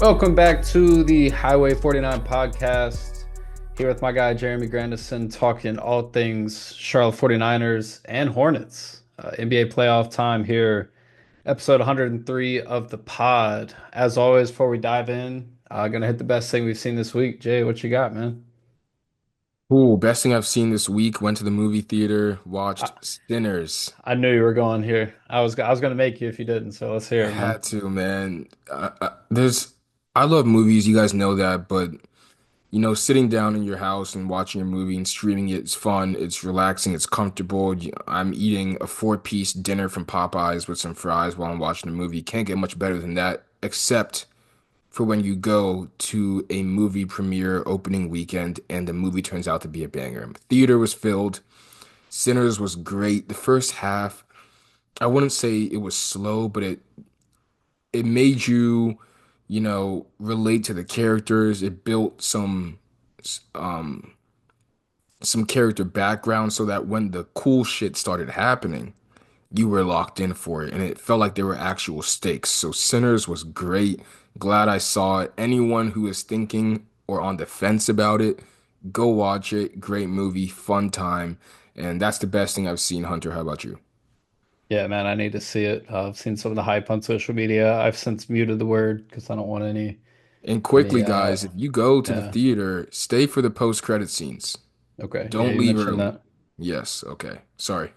Welcome back to the Highway 49 podcast. Here with my guy Jeremy Grandison talking all things Charlotte 49ers and Hornets. NBA playoff time here, episode 103 of the pod. As always, before we dive in, gonna hit the best thing we've seen this week. Jay, what you got, man? Ooh, best thing I've seen this week. Went to the movie theater, I, watched Sinners. I knew you were going here. I was gonna make you if you didn't, so let's hear it, man. Had to, man. I love movies. You guys know that, but sitting down in your house and watching a movie and streaming it's fun. It's relaxing. It's comfortable. I'm eating a four-piece dinner from Popeyes with some fries while I'm watching the movie. Can't get much better than that, except for when you go to a movie premiere opening weekend and the movie turns out to be a banger. Theater was filled. Sinners was great. The first half, I wouldn't say it was slow, but it made you, relate to the characters. It built um some character background so that when the cool shit started happening, you were locked in for it and it felt like there were actual stakes. So Sinners was great. Glad I saw it. Anyone who is thinking or on the fence about it, go watch it. Great movie, fun time. And that's the best thing I've seen, Hunter. How about you? Yeah, man, I need to see it. I've seen some of the hype on social media. I've since muted the word because I don't want any And any quickly, guys, if you go to the yeah. theater, stay for the post-credit scenes. Okay. Yeah, Don't you leave mentioned early. that. Yes, okay. Sorry.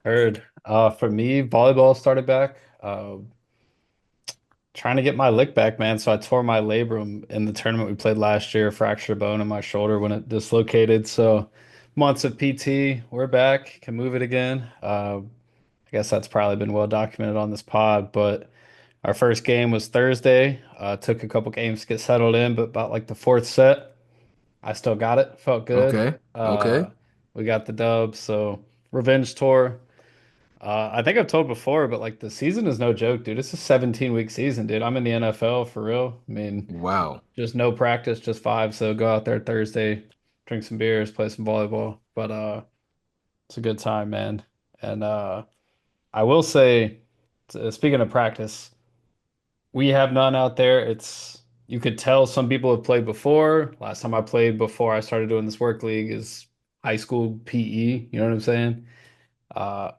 Heard. For me, volleyball started back. Trying to get my lick back, man. So I tore my labrum in the tournament we played last year, fractured a bone in my shoulder when it dislocated. So months of PT, we're back, can move it again. I guess that's probably been well documented on this pod, but our first game was Thursday. Took a couple games to get settled in, but about like the fourth set, I still got it. Felt good. Okay. Uh, Okay. we got the dub. So revenge tour. I think I've told before, but like the season is no joke, dude. It's a 17-week season, dude. I'm in the NFL for real. I mean, Wow. just no practice, just five. So go out there Thursday, drink some beers, play some volleyball. But it's a good time, man. And I will say, speaking of practice, we have none out there. It's you could tell some people have played before. Last time I played before I started doing this work league is high school PE. You know what I'm saying? Uh,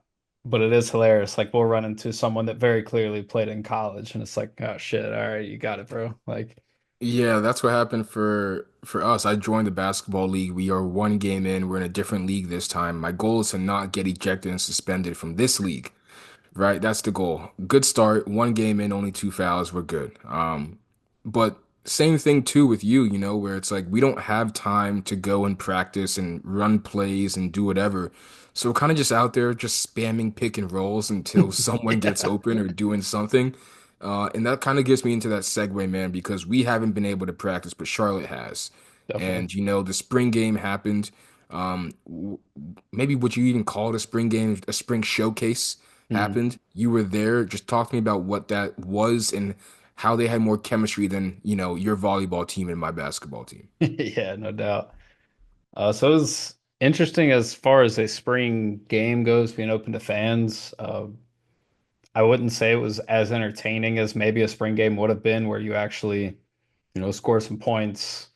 but it is hilarious. Like we'll run into someone that very clearly played in college, and it's like, oh shit, all right, you got it, bro. Like, Yeah, that's what happened for us. I joined the basketball league. We are one game in. We're in a different league this time. My goal is to not get ejected and suspended from this league. Right, that's the goal. Good start. One game in, only two fouls. We're good. But same thing too with you, where it's like we don't have time to go and practice and run plays and do whatever. So we're kind of just out there just spamming pick and rolls until someone gets yeah, open or doing something. And that kind of gets me into that segue, man, because we haven't been able to practice, but Charlotte has. definitely. And the spring game happened. Maybe what you even call it a spring game, a spring showcase Mhm. happened. You were there. Just talk to me about what that was and how they had more chemistry than, your volleyball team and my basketball team. Yeah, no doubt. So it was interesting as far as a spring game goes, being open to fans. I wouldn't say it was as entertaining as maybe a spring game would have been, where you actually, score some points,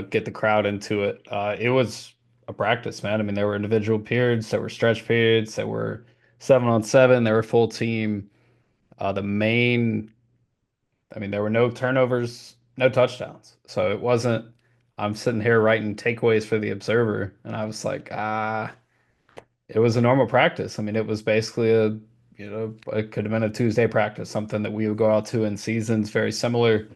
get the crowd into it. It was a practice, man. I mean, there were individual periods, there were stretch periods, there were 7-on-7, there were full team. The main, I mean, there were no turnovers, no touchdowns. So it wasn't, I'm sitting here writing takeaways for the Observer, and I was like, it was a normal practice. I mean, it was basically it could have been a Tuesday practice, something that we would go out to in seasons very similar.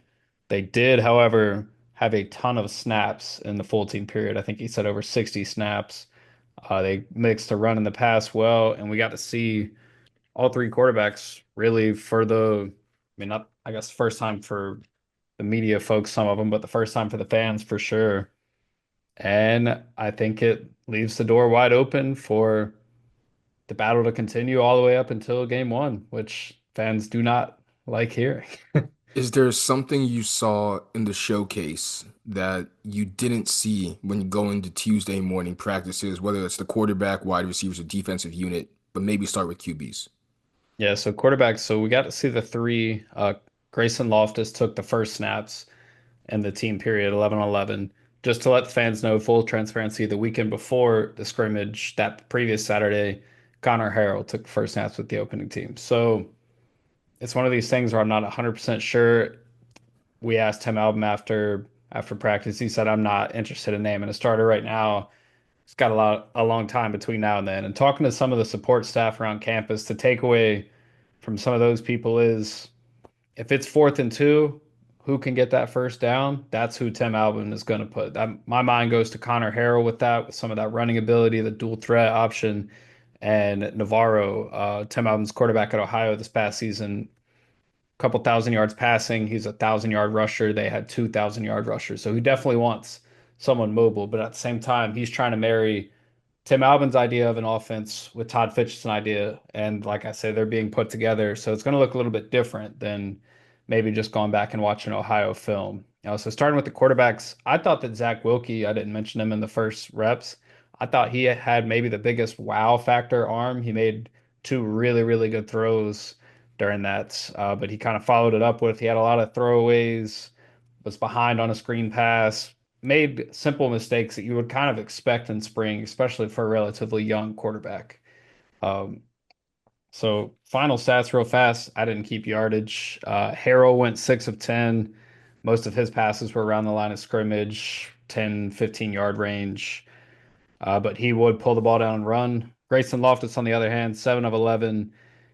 They did, however, have a ton of snaps in the full team period. I think he said over 60 snaps. They mixed the run and the pass well, and we got to see all three quarterbacks really for I mean, not, I guess, first time for the media folks, some of them, but the first time for the fans for sure. And I think it leaves the door wide open for the battle to continue all the way up until game one, which fans do not like hearing. Is there something you saw in the showcase that you didn't see when going to Tuesday morning practices, whether it's the quarterback, wide receivers, or defensive unit, but maybe start with QBs? Yeah, so quarterbacks. So we got to see the three. Grayson Loftus took the first snaps in the team period 11-11. Just to let the fans know, full transparency, the weekend before the scrimmage, that previous Saturday, Connor Harrell took the first snaps with the opening team. So it's one of these things where I'm not 100% sure. We asked Tim Album after practice. He said, "I'm not interested in naming a starter right now. It's got a long time between now and then." And talking to some of the support staff around campus, the takeaway from some of those people is if it's 4th and 2, who can get that first down? That's who Tim Albin is going to put. My mind goes to Connor Harrell with that, with some of that running ability, the dual threat option, and Navarro, Tim Albin's quarterback at Ohio this past season, couple thousand yards passing. He's a 1,000 yard rusher. They had 2,000 yard rushers. So he definitely wants someone mobile, but at the same time, he's trying to marry Tim Albin's idea of an offense with Todd Fitch's idea. And like I said, they're being put together. So it's going to look a little bit different than maybe just going back and watching Ohio film. So starting with the quarterbacks, I thought that Zach Wilkie, I didn't mention him in the first reps. I thought he had maybe the biggest wow factor arm. He made two really, really good throws during that, but he kind of followed it up with he had a lot of throwaways, was behind on a screen pass, made simple mistakes that you would kind of expect in spring, especially for a relatively young quarterback. Um, so final stats real fast. I didn't keep yardage. Harrell went 6 of 10. Most of his passes were around the line of scrimmage, 10, 15 yard range. But he would pull the ball down and run. Grayson Loftus, on the other hand, 7 of 11.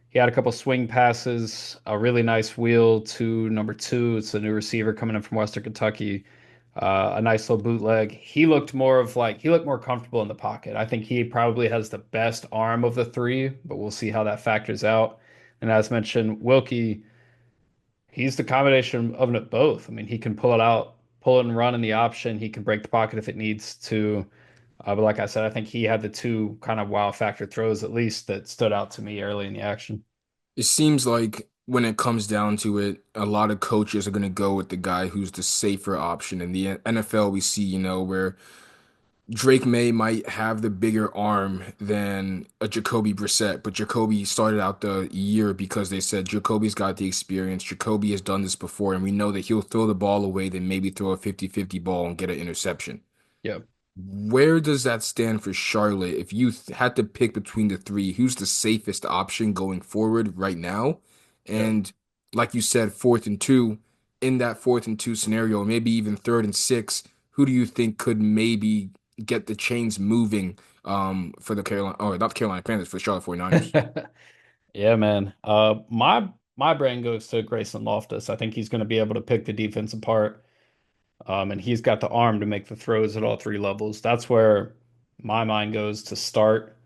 He had a couple swing passes, a really nice wheel to number two. It's a new receiver coming in from Western Kentucky. A nice little bootleg. He looked more comfortable in the pocket. I think he probably has the best arm of the three, but we'll see how that factors out. And as mentioned, Wilkie, he's the combination of it both. I mean, he can pull it out, pull it and run in the option. He can break the pocket if it needs to. But like I said, I think he had the two kind of wow factor throws, at least, that stood out to me early in the action. It seems like when it comes down to it, a lot of coaches are going to go with the guy who's the safer option. In the NFL, we see, where Drake May might have the bigger arm than a Jacoby Brissett, but Jacoby started out the year because they said Jacoby's got the experience. Jacoby has done this before, and we know that he'll throw the ball away, then maybe throw a 50-50 ball and get an interception. Yeah. Where does that stand for Charlotte? If you had to pick between the three, who's the safest option going forward right now? Yeah. And like you said, 4th and 2, in that 4th and 2 scenario, maybe even 3rd and 6, who do you think could maybe get the chains moving for the Carolina, or not the Carolina Panthers, for the Charlotte 49ers? Yeah, man. My brain goes to Grayson Loftus. I think he's going to be able to pick the defense apart. And he's got the arm to make the throws at all three levels. That's where my mind goes to start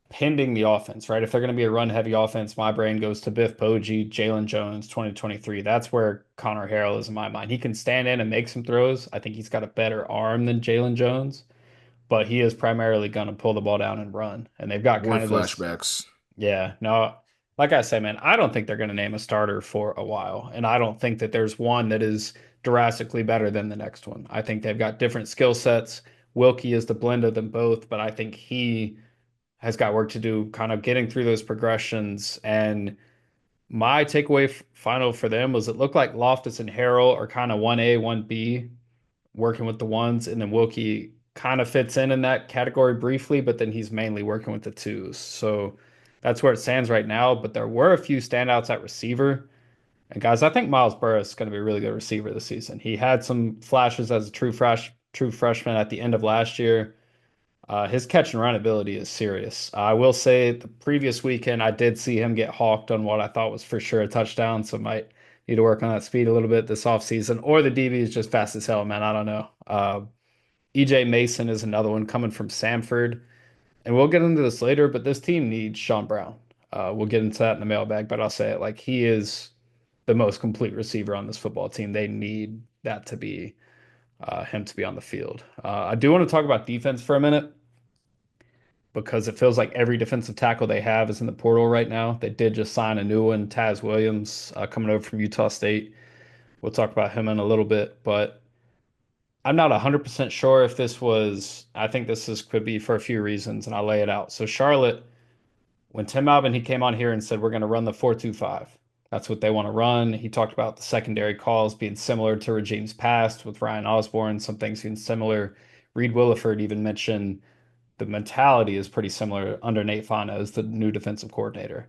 pending the offense, right? If they're going to be a run heavy offense, my brain goes to Biff Bogey, Jalen Jones, 2023. That's where Connor Harrell is in my mind. He can stand in and make some throws. I think he's got a better arm than Jalen Jones, but he is primarily going to pull the ball down and run. And they've got Boy, kind of this, flashbacks. yeah, no, like I say, man, I don't think they're going to name a starter for a while. And I don't think that there's one that is drastically better than the next one. I think they've got different skill sets. Wilkie is the blend of them both, but I think he has got work to do kind of getting through those progressions. And my takeaway final for them was it looked like Loftus and Harrell are kind of 1A, 1B, working with the ones, and then Wilkie kind of fits in that category briefly, but then he's mainly working with the twos. So that's where it stands right now. But there were a few standouts at receiver. And guys, I think Miles Burris is going to be a really good receiver this season. He had some flashes as a true freshman at the end of last year. His catch and run ability is serious. I will say the previous weekend I did see him get hawked on what I thought was for sure a touchdown, so might need to work on that speed a little bit this offseason. Or the DB is just fast as hell, man. I don't know. EJ Mason is another one coming from Samford, and we'll get into this later, but this team needs Sean Brown. We'll get into that in the mailbag, but I'll say it like he is the most complete receiver on this football team. They need that to be him to be on the field. I do want to talk about defense for a minute because it feels like every defensive tackle they have is in the portal right now. They did just sign a new one, Taz Williams, coming over from Utah State. We'll talk about him in a little bit, but I'm not 100% sure if this was, I think could be for a few reasons, and I'll lay it out. So, Charlotte, when Tim Albin he came on here and said, we're going to run the 4-2-5. That's what they want to run. He talked about the secondary calls being similar to regimes past with Ryan Osborne, some things being similar. Reed Williford even mentioned the mentality is pretty similar under Nate Fana as the new defensive coordinator.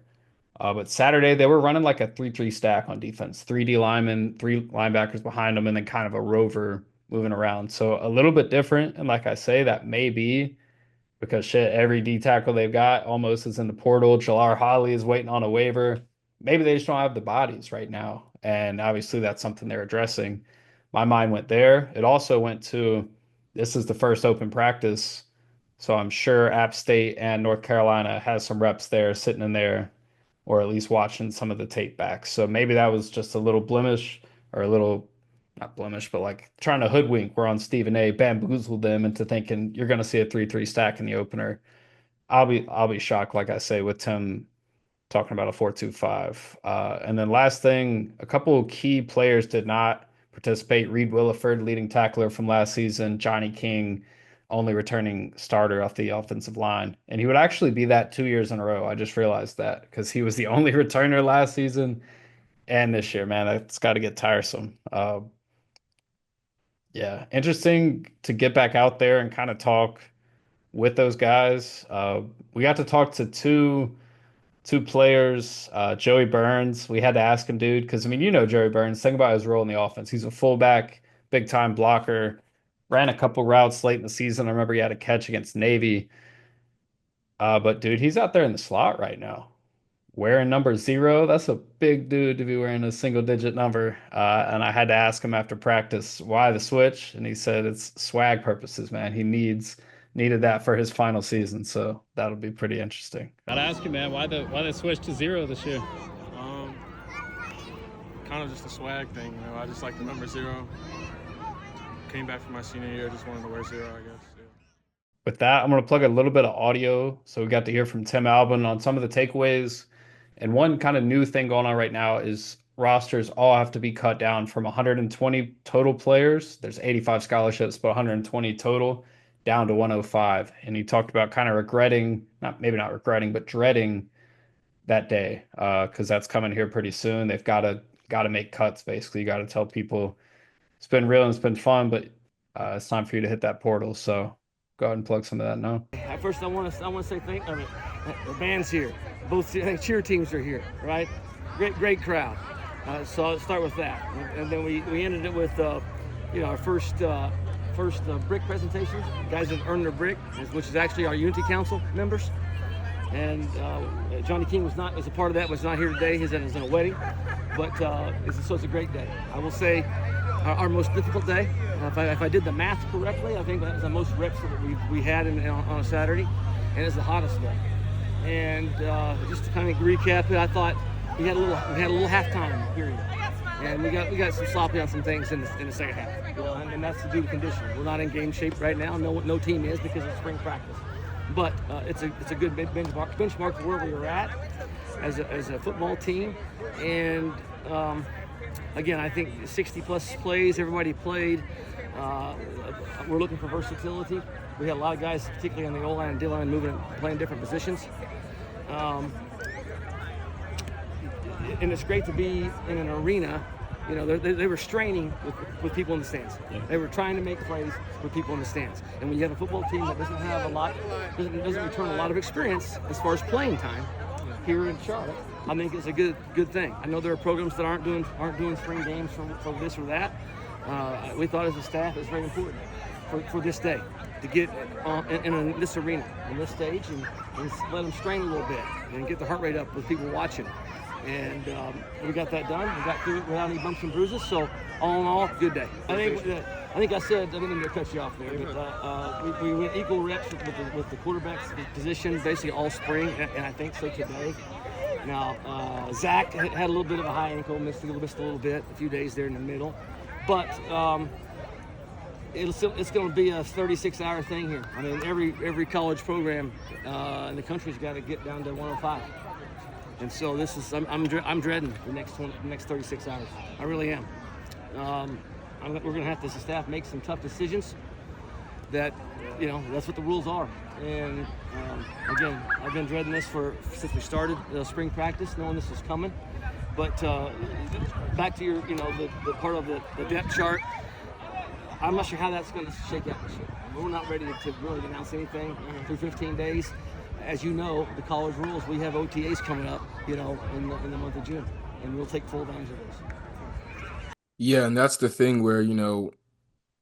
But Saturday, they were running like a 3-3 stack on defense. 3D linemen, three linebackers behind them, and then kind of a rover moving around. So a little bit different. And like I say, that may be because shit, every D tackle they've got almost is in the portal. Jalar Holly is waiting on a waiver. Maybe they just don't have the bodies right now. And obviously, that's something they're addressing. My mind went there. It also went to this is the first open practice. So I'm sure App State and North Carolina has some reps there sitting in there, or at least watching some of the tape back. So maybe that was just a little blemish or a little not blemish, but like trying to hoodwink where on Stephen A bamboozled them into thinking you're going to see a 3-3 stack in the opener. I'll be shocked, like I say, with Tim talking about a 4-2-5. And then last thing, a couple of key players did not participate. Reed Williford, leading tackler from last season, Johnny King, only returning starter off the offensive line. And he would actually be that 2 years in a row. I just realized that because he was the only returner last season and this year, man. That's got to get tiresome. Yeah, interesting to get back out there and kind of talk with those guys. We got to talk to two players, Joey Burns. We had to ask him, dude, because I mean, you know Joey Burns. Think about his role in the offense. He's a fullback, big time blocker. Ran a couple routes late in the season. I remember he had a catch against Navy. But dude, he's out there in the slot right now. Wearing number 0, that's a big dude to be wearing a single digit number. And I had to ask him after practice why the switch, and he said it's swag purposes, man. He needed that for his final season, so that'll be pretty interesting. Gotta ask you, man, why the switch to 0 this year? Um, Kind of just a swag thing, you know. I just like the number 0. Came back from my senior year, just wanted to wear 0, I guess. Yeah. With that, I'm going to plug a little bit of audio. So we got to hear from Tim Albin on some of the takeaways. And one kind of new thing going on right now is rosters all have to be cut down from 120 total players. There's 85 scholarships, but 120 total down to 105. And he talked about kind of regretting, not regretting, but dreading that day because that's coming here pretty soon. They've got to make cuts. Basically, you got to tell people it's been real and it's been fun, but it's time for you to hit that portal. So go ahead and plug some of that now. At first, I want to say thank. I mean, the band's here. Both cheer teams are here, right? Great crowd. So I'll start with that, and then we ended it with our first brick presentation. Guys that earned their brick, which is actually our Unity Council members. And Johnny King is a part of that. Was not here today. He's in a wedding, but so it's a great day. I will say our most difficult day. If I did the math correctly, I think that was the most reps that we had on a Saturday, and it's the hottest day. And just to kind of recap it, I thought we had a little halftime period, and we got some sloppy on some things in the second half. You know, and that's due to conditioning. We're not in game shape right now. No team is because of spring practice. But it's a good benchmark for where we were at as a football team. And again, I think 60 plus plays, everybody played. We're looking for versatility. We had a lot of guys, particularly on the O-line and D-line, playing different positions. And it's great to be in an arena. You know, they were straining with people in the stands. Yeah. They were trying to make plays with people in the stands. And when you have a football team that doesn't have doesn't return a lot of experience as far as playing time here in Charlotte, I think it's a good thing. I know there are programs that aren't doing spring games for this or that. We thought as a staff it's very important for this day to get in this arena, on this stage, and let them strain a little bit and get the heart rate up with people watching. And we got that done. We got through it without any bumps and bruises. So all in all, good day. I think I said, I didn't mean to cut you off there, but we went equal reps with the quarterback's position basically all spring, and I think so today. Now, Zach had a little bit of a high ankle, missed a little bit, a few days there in the middle. But it's going to be a 36-hour thing here. I mean, every college program in the country's got to get down to 105. And so I'm dreading the next 36 hours. I really am. We're going to have to, as a staff, make some tough decisions. That, that's what the rules are. And again, I've been dreading this since we started spring practice, knowing this was coming. But back to your, the part of the depth chart. I'm not sure how that's going to shake out this year. We're not ready to really announce anything through 15 days. As you know, the college rules, we have OTAs coming up, in the month of June, and we'll take full advantage of those. Yeah, and that's the thing where,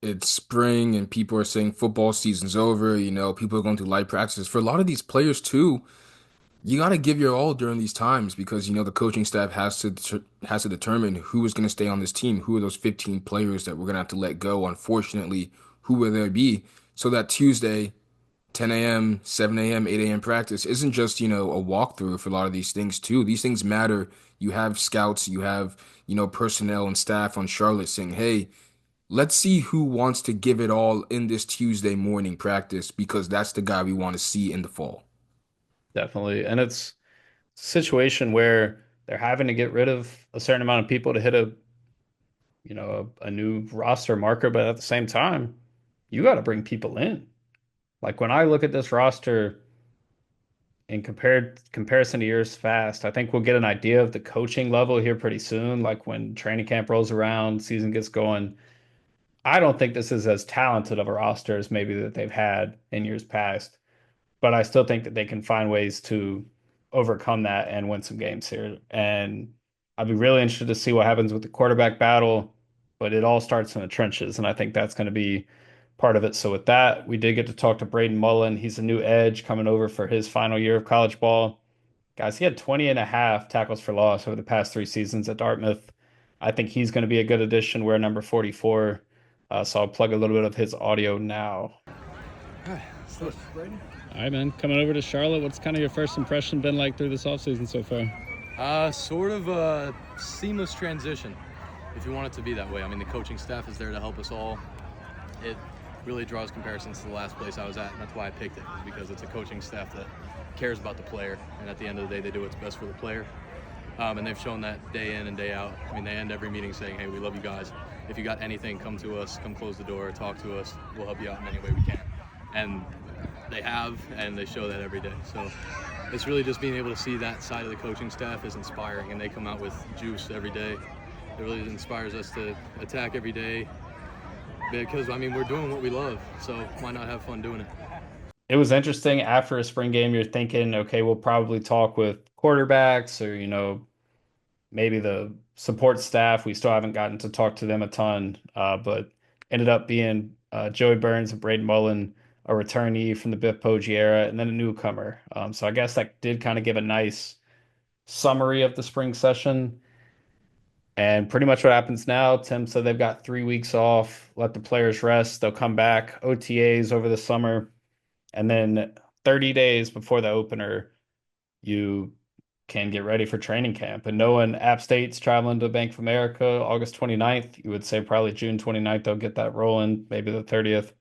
it's spring and people are saying football season's over, people are going through light practices. For a lot of these players too, you got to give your all during these times because the coaching staff has to determine who is going to stay on this team, who are those 15 players that we're going to have to let go. Unfortunately, who will there be? So that Tuesday, 10 a.m., 7 a.m., 8 a.m. practice isn't just, a walkthrough for a lot of these things too. These things matter. You have scouts, you have, personnel and staff on Charlotte saying, "Hey, let's see who wants to give it all in this Tuesday morning practice because that's the guy we want to see in the fall." Definitely. And it's a situation where they're having to get rid of a certain amount of people to hit a new roster marker, but at the same time, you got to bring people in. Like when I look at this roster in comparison to years past, I think we'll get an idea of the coaching level here pretty soon. Like when training camp rolls around, season gets going. I don't think this is as talented of a roster as maybe that they've had in years past, but I still think that they can find ways to overcome that and win some games here. And I'd be really interested to see what happens with the quarterback battle, but it all starts in the trenches, and I think that's going to be part of it. So with that, we did get to talk to Braden Mullen. He's a new edge coming over for his final year of college ball. Guys, he had 20 and a half tackles for loss over the past 3 seasons at Dartmouth. I think he's going to be a good addition. We're number 44. So I'll plug a little bit of his audio now. All right, man. Coming over to Charlotte, what's kind of your first impression been like through this offseason so far? Sort of a seamless transition, if you want it to be that way. I mean, the coaching staff is there to help us all. It really draws comparisons to the last place I was at, and that's why I picked it, is because it's a coaching staff that cares about the player, and at the end of the day, they do what's best for the player. And they've shown that day in and day out. I mean, they end every meeting saying, "Hey, we love you guys. If you got anything, come to us, come close the door, talk to us. We'll help you out in any way we can." And they have, and they show that every day. So it's really just being able to see that side of the coaching staff is inspiring, and they come out with juice every day. It really inspires us to attack every day because, I mean, we're doing what we love, so why not have fun doing it? It was interesting after a spring game, you're thinking, okay, we'll probably talk with quarterbacks or, maybe the support staff. We still haven't gotten to talk to them a ton, but ended up being Joey Burns and Braden Mullen, a returnee from the Biff Poggi era, and then a newcomer. So I guess that did kind of give a nice summary of the spring session. And pretty much what happens now, Tim said they've got 3 weeks off, let the players rest. They'll come back, OTAs over the summer, and then 30 days before the opener, you can get ready for training camp. And knowing App State's traveling to Bank of America August 29th, you would say probably June 29th, they'll get that rolling, maybe the 30th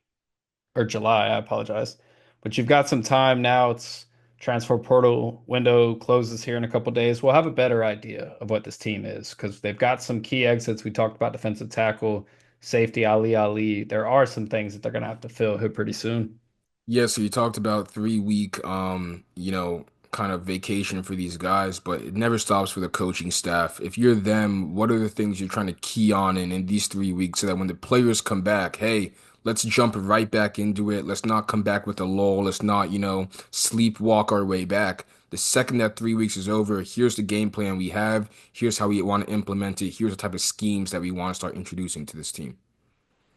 or July, I apologize. But you've got some time now. It's transfer portal window closes here in a couple days. We'll have a better idea of what this team is because they've got some key exits. We talked about defensive tackle, safety Ali. There are some things that they're going to have to fill here pretty soon. Yeah, so you talked about 3 week, kind of vacation for these guys, but it never stops for the coaching staff. If you're them, what are the things you're trying to key on in these 3 weeks so that when the players come back, hey, let's jump right back into it. Let's not come back with a lull. Let's not, sleepwalk our way back. The second that 3 weeks is over, here's the game plan we have. Here's how we want to implement it. Here's the type of schemes that we want to start introducing to this team.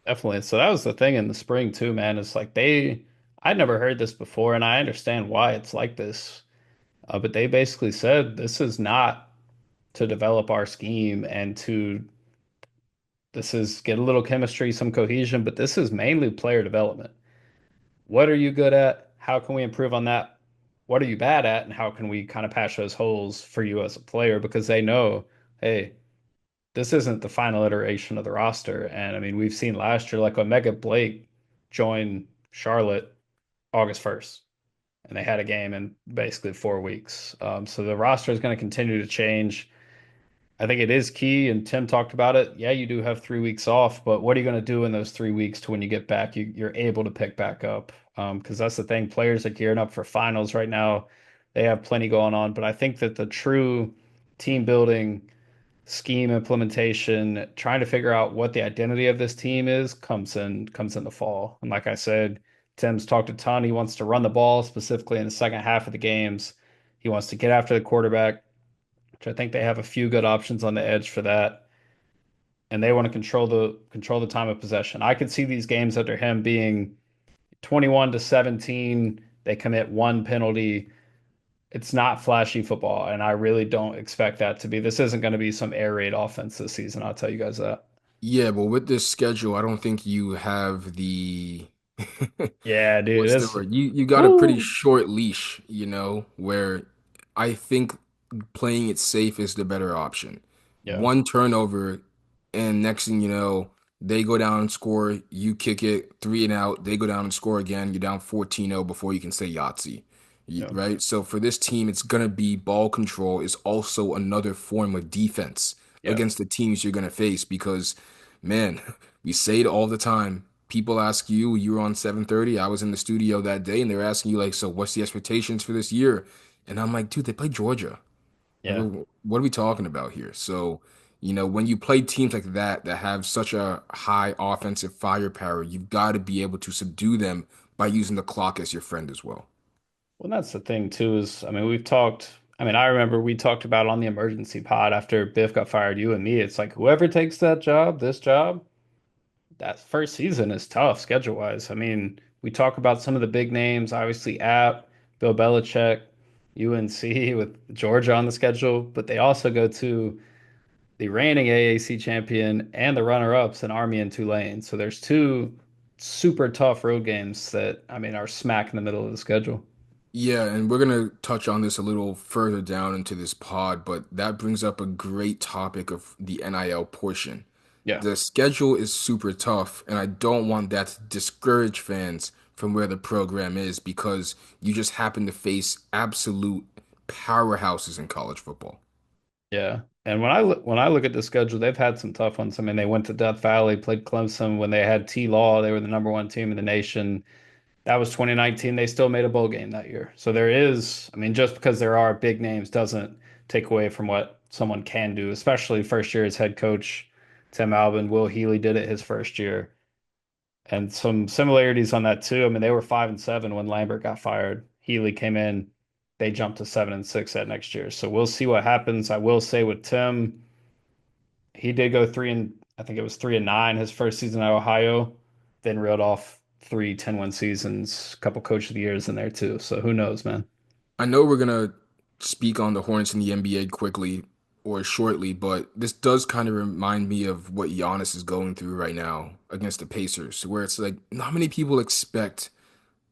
Definitely. So that was the thing in the spring too, man. It's like I'd never heard this before, and I understand why it's like this. But they basically said this is not to develop our scheme and this is get a little chemistry, some cohesion, but this is mainly player development. What are you good at? How can we improve on that? What are you bad at? And how can we kind of patch those holes for you as a player? Because they know, hey, this isn't the final iteration of the roster. And I mean, we've seen last year, like Omega Blake joined Charlotte August 1st, and they had a game in basically 4 weeks. So the roster is going to continue to change. I think it is key, and Tim talked about it. Yeah, you do have 3 weeks off, but what are you going to do in those 3 weeks to when you get back, you're able to pick back up? Because that's the thing. Players are gearing up for finals right now. They have plenty going on, but I think that the true team building scheme implementation, trying to figure out what the identity of this team is, comes in the fall. And like I said, Tim's talked a ton. He wants to run the ball, specifically in the second half of the games. He wants to get after the quarterback, which I think they have a few good options on the edge for that. And they want to control the time of possession. I could see these games under him being 21-17. They commit one penalty. It's not flashy football, and I really don't expect that to be. This isn't going to be some air raid offense this season. I'll tell you guys that. Yeah, but with this schedule, I don't think you have the Yeah, dude, what's the it's word? You got a pretty woo. short leash, where I think playing it safe is the better option. Yeah, One turnover, and next thing you know, they go down and score, you kick it, three and out, they go down and score again, you're down 14-0 before you can say Yahtzee. yeah, Right? So for this team, it's gonna be ball control is also another form of defense yeah, against the teams you're gonna face because, man, we say it all the time. People ask you, you were on 7:30. I was in the studio that day, and they're asking you like, so what's the expectations for this year? And I'm like, dude, they play Georgia. Like, yeah. what are we talking about here? So, when you play teams like that have such a high offensive firepower, you've got to be able to subdue them by using the clock as your friend as well. Well, that's the thing too. Is I mean, we've talked. I mean, I remember we talked about on the emergency pod after Biff got fired. You and me. It's like whoever takes that job, this job, that first season is tough schedule wise. I mean, we talk about some of the big names, obviously App, Bill Belichick, UNC with Georgia on the schedule, but they also go to the reigning AAC champion and the runner-ups in Army and Tulane. So there's two super tough road games that I mean are smack in the middle of the schedule. Yeah, and we're gonna touch on this a little further down into this pod, but that brings up a great topic of the NIL portion. Yeah. The schedule is super tough, and I don't want that to discourage fans from where the program is because you just happen to face absolute powerhouses in college football. Yeah. And when I look at the schedule, they've had some tough ones. I mean, they went to Death Valley, played Clemson when they had T Law. They were the number one team in the nation. That was 2019. They still made a bowl game that year. So there is, I mean, just because there are big names doesn't take away from what someone can do, especially first year as head coach. Tim Albin, Will Healy did it his first year. And some similarities on that too. I mean, they were 5-7 when Lambert got fired. Healy came in, they jumped to 7-6 that next year. So we'll see what happens. I will say with Tim, he did go I think it was 3-9 his first season at Ohio, then reeled off three 10-win seasons, a couple coach of the years in there too. So who knows, man? I know we're gonna speak on the Hornets in the NBA quickly or shortly, but this does kind of remind me of what Giannis is going through right now against the Pacers, where it's like not many people expect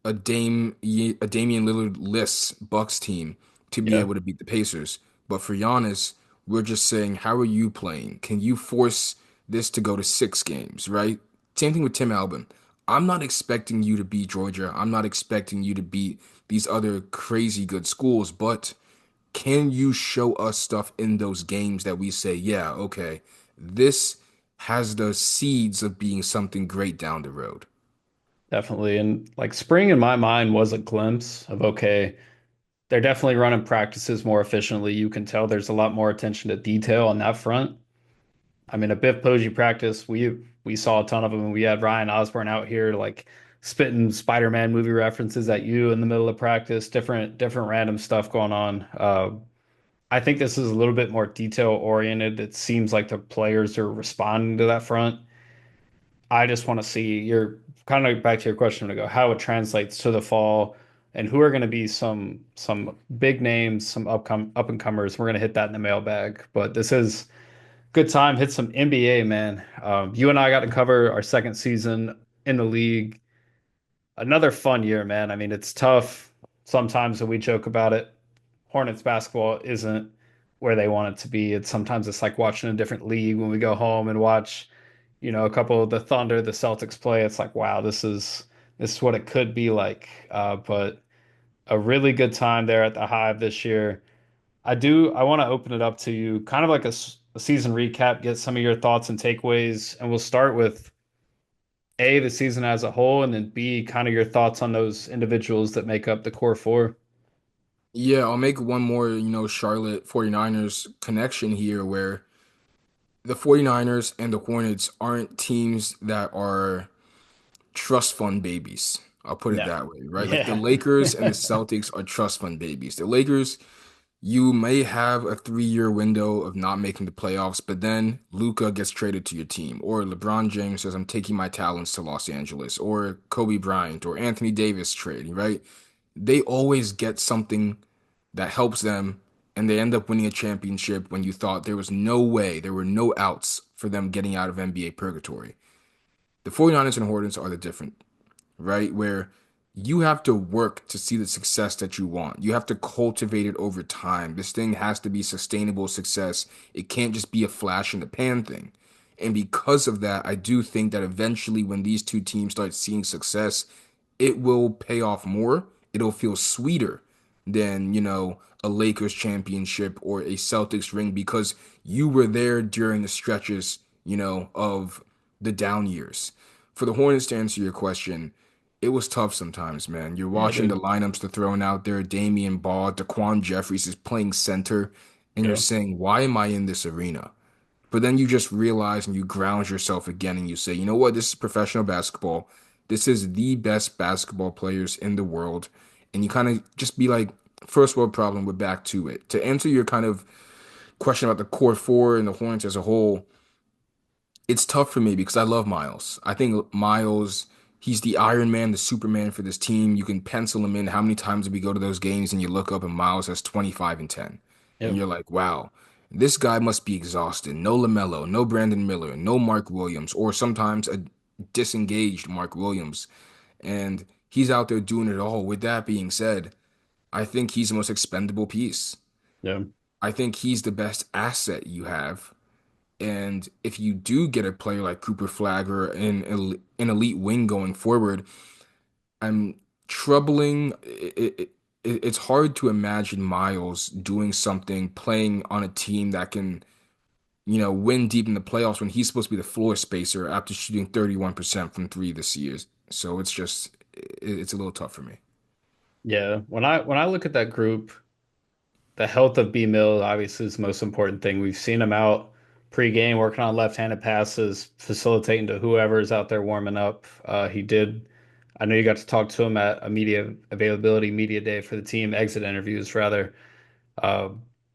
a Damian Lillard-less Bucks team to be Yeah, able to beat the Pacers. But for Giannis, we're just saying, how are you playing? Can you force this to go to 6 games, right? Same thing with Tim Albin. I'm not expecting you to beat Georgia. I'm not expecting you to beat these other crazy good schools, but can you show us stuff in those games that we say, yeah, okay, this has the seeds of being something great down the road? definitely. And like spring in my mind was a glimpse of okay, they're definitely running practices more efficiently. You can tell there's a lot more attention to detail on that front. I mean, a Biff Poggi practice, we saw a ton of them, and we had Ryan Osborne out here like spitting Spider-Man movie references at you in the middle of practice, different random stuff going on. I think this is a little bit more detail oriented. It seems like the players are responding to that front. I just want to see your kind of back to your question to go how it translates to the fall and who are going to be some big names, some up and comers. We're going to hit that in the mailbag, but this is good time. Hit some NBA, man. You and I got to cover our second season in the league. Another fun year, man. I mean, it's tough sometimes when we joke about it. Hornets basketball isn't where they want it to be. It's like watching a different league when we go home and watch, a couple of the Thunder, the Celtics play. It's like, wow, this is what it could be like. But a really good time there at the Hive this year. I want to open it up to you, kind of like a season recap, get some of your thoughts and takeaways, and we'll start with A, the season as a whole, and then B, kind of your thoughts on those individuals that make up the core four. Yeah, I'll make one more, Charlotte 49ers connection here where, the 49ers and the Hornets aren't teams that are trust fund babies. I'll put it No. that way, right? Like the Yeah. Lakers and the Celtics are trust fund babies. The Lakers, you may have a 3-year window of not making the playoffs, but then Luka gets traded to your team, or LeBron James says, "I'm taking my talents to Los Angeles," or Kobe Bryant or Anthony Davis trade, right? They always get something that helps them, and they end up winning a championship when you thought there was no way, there were no outs for them getting out of NBA purgatory. The 49ers and Hornets are the different, right? Where you have to work to see the success that you want. You have to cultivate it over time. This thing has to be sustainable success. It can't just be a flash in the pan thing. And because of that, I do think that eventually when these two teams start seeing success, it will pay off more. It'll feel sweeter than, a Lakers championship or a Celtics ring because you were there during the stretches, of the down years. For the Hornets, to answer your question, it was tough sometimes, man. You're Yeah, watching the dude. lineups they're throwing out there. Damian Ball, Daquan Jeffries is playing center, and you're Yeah. saying, why am I in this arena? But then you just realize and you ground yourself again and you say, you know what? This is professional basketball. This is the best basketball players in the world. And you kind of just be like, first world problem, we're back to it. To answer your kind of question about the core four and the Hornets as a whole, it's tough for me because I love Miles. I think Miles, he's the Iron Man, the Superman for this team. You can pencil him in. How many times did we go to those games and you look up and Miles has 25 and 10? And Yep. you're like, wow, this guy must be exhausted. No LaMelo, no Brandon Miller, no Mark Williams, or sometimes a disengaged Mark Williams. And he's out there doing it all. With that being said, I think he's the most expendable piece. Yeah. I think he's the best asset you have. And if you do get a player like Cooper Flagg an elite wing going forward, I'm troubling. It's hard to imagine Miles doing something, playing on a team that can, win deep in the playoffs when he's supposed to be the floor spacer after shooting 31% from three this year. So it's a little tough for me. Yeah. When I look at that group, the health of B Mill obviously is the most important thing. We've seen him out pre-game working on left-handed passes, facilitating to whoever is out there warming up. He did. I know you got to talk to him at a media availability media day for the team exit interviews rather. Uh,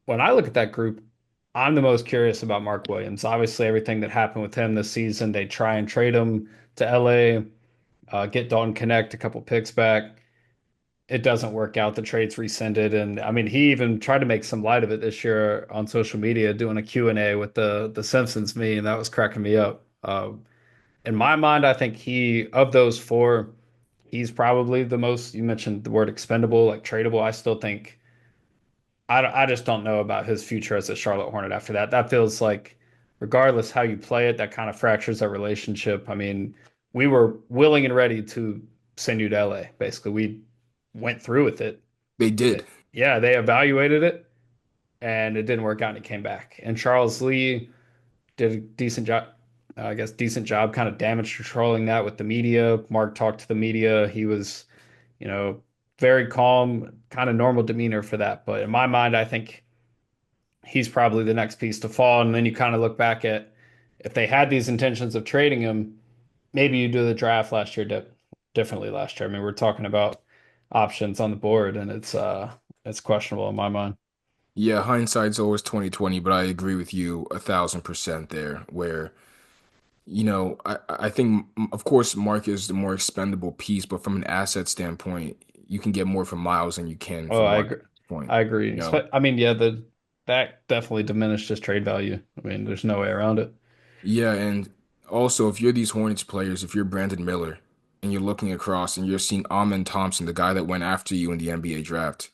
when I look at that group, I'm the most curious about Mark Williams. Obviously, everything that happened with him this season, they try and trade him to LA, get Dalton Connect a couple picks back. It doesn't work out. The trade's rescinded. And I mean, he even tried to make some light of it this year on social media, doing a Q&A with the Simpsons meme. That was cracking me up. In my mind, I think of those four, he's probably the most, you mentioned the word expendable, like tradable. I still think, I just don't know about his future as a Charlotte Hornet after that. That feels like, regardless how you play it, that kind of fractures that relationship. I mean, we were willing and ready to send you to LA. Basically, we went through with it. They did. Yeah, they evaluated it and it didn't work out and he came back. And Charles Lee did a decent job, I guess, decent job kind of damage controlling that with the media. Mark talked to the media. He was, you know, very calm, kind of normal demeanor for that. But in my mind, I think he's probably the next piece to fall. And then you kind of look back at if they had these intentions of trading him, maybe you do the draft last year differently last year. I mean, we're talking about options on the board and it's questionable in my mind. Yeah, hindsight's always 2020, but I agree with you 1,000% there, where I think, of course, Mark is the more expendable piece, but from an asset standpoint, you can get more from Miles than you can Oh, from I Mark agree. at this point. I agree. You know, I mean, yeah, the that definitely diminished his trade value. I mean, there's no way around it. yeah, and also if you're these Hornets players, if you're Brandon Miller and you're looking across and you're seeing Amen Thompson, the guy that went after you in the NBA draft,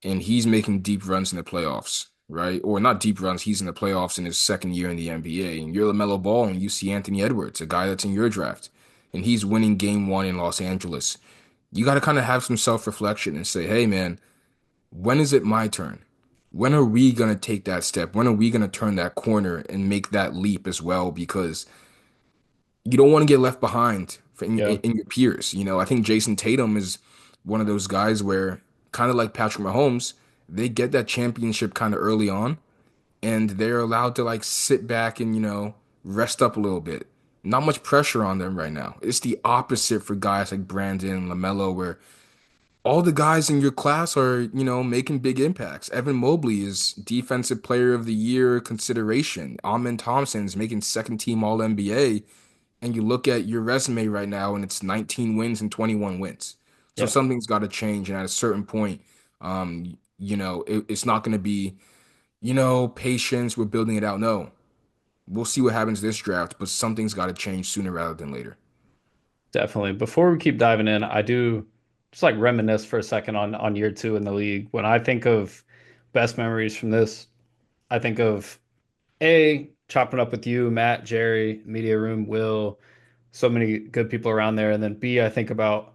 and he's making deep runs in the playoffs, right? Or not deep runs, he's in the playoffs in his second year in the NBA, and you're LaMelo Ball and you see Anthony Edwards, a guy that's in your draft, and he's winning game one in Los Angeles. You got to kind of have some self-reflection and say, hey, man, when is it my turn? When are we going to take that step? When are we going to turn that corner and make that leap as well? Because you don't want to get left behind Yeah. in your peers. I think Jason Tatum is one of those guys where, kind of like Patrick Mahomes, they get that championship kind of early on, and they're allowed to like sit back and, rest up a little bit. Not much pressure on them right now. It's the opposite for guys like Brandon and LaMelo, where all the guys in your class are, making big impacts. Evan Mobley is Defensive Player of the Year consideration. Amen Thompson's making second team All NBA. And you look at your resume right now, and it's 19 wins and 21 wins. So Yep, something's got to change. And at a certain point, it's not going to be, patience, we're building it out. No, we'll see what happens this draft, but something's got to change sooner rather than later. definitely. Before we keep diving in, I do just like reminisce for a second on year two in the league. When I think of best memories from this, I think of A, chopping up with you, Matt, Jerry, media room, Will, so many good people around there. And then B, I think about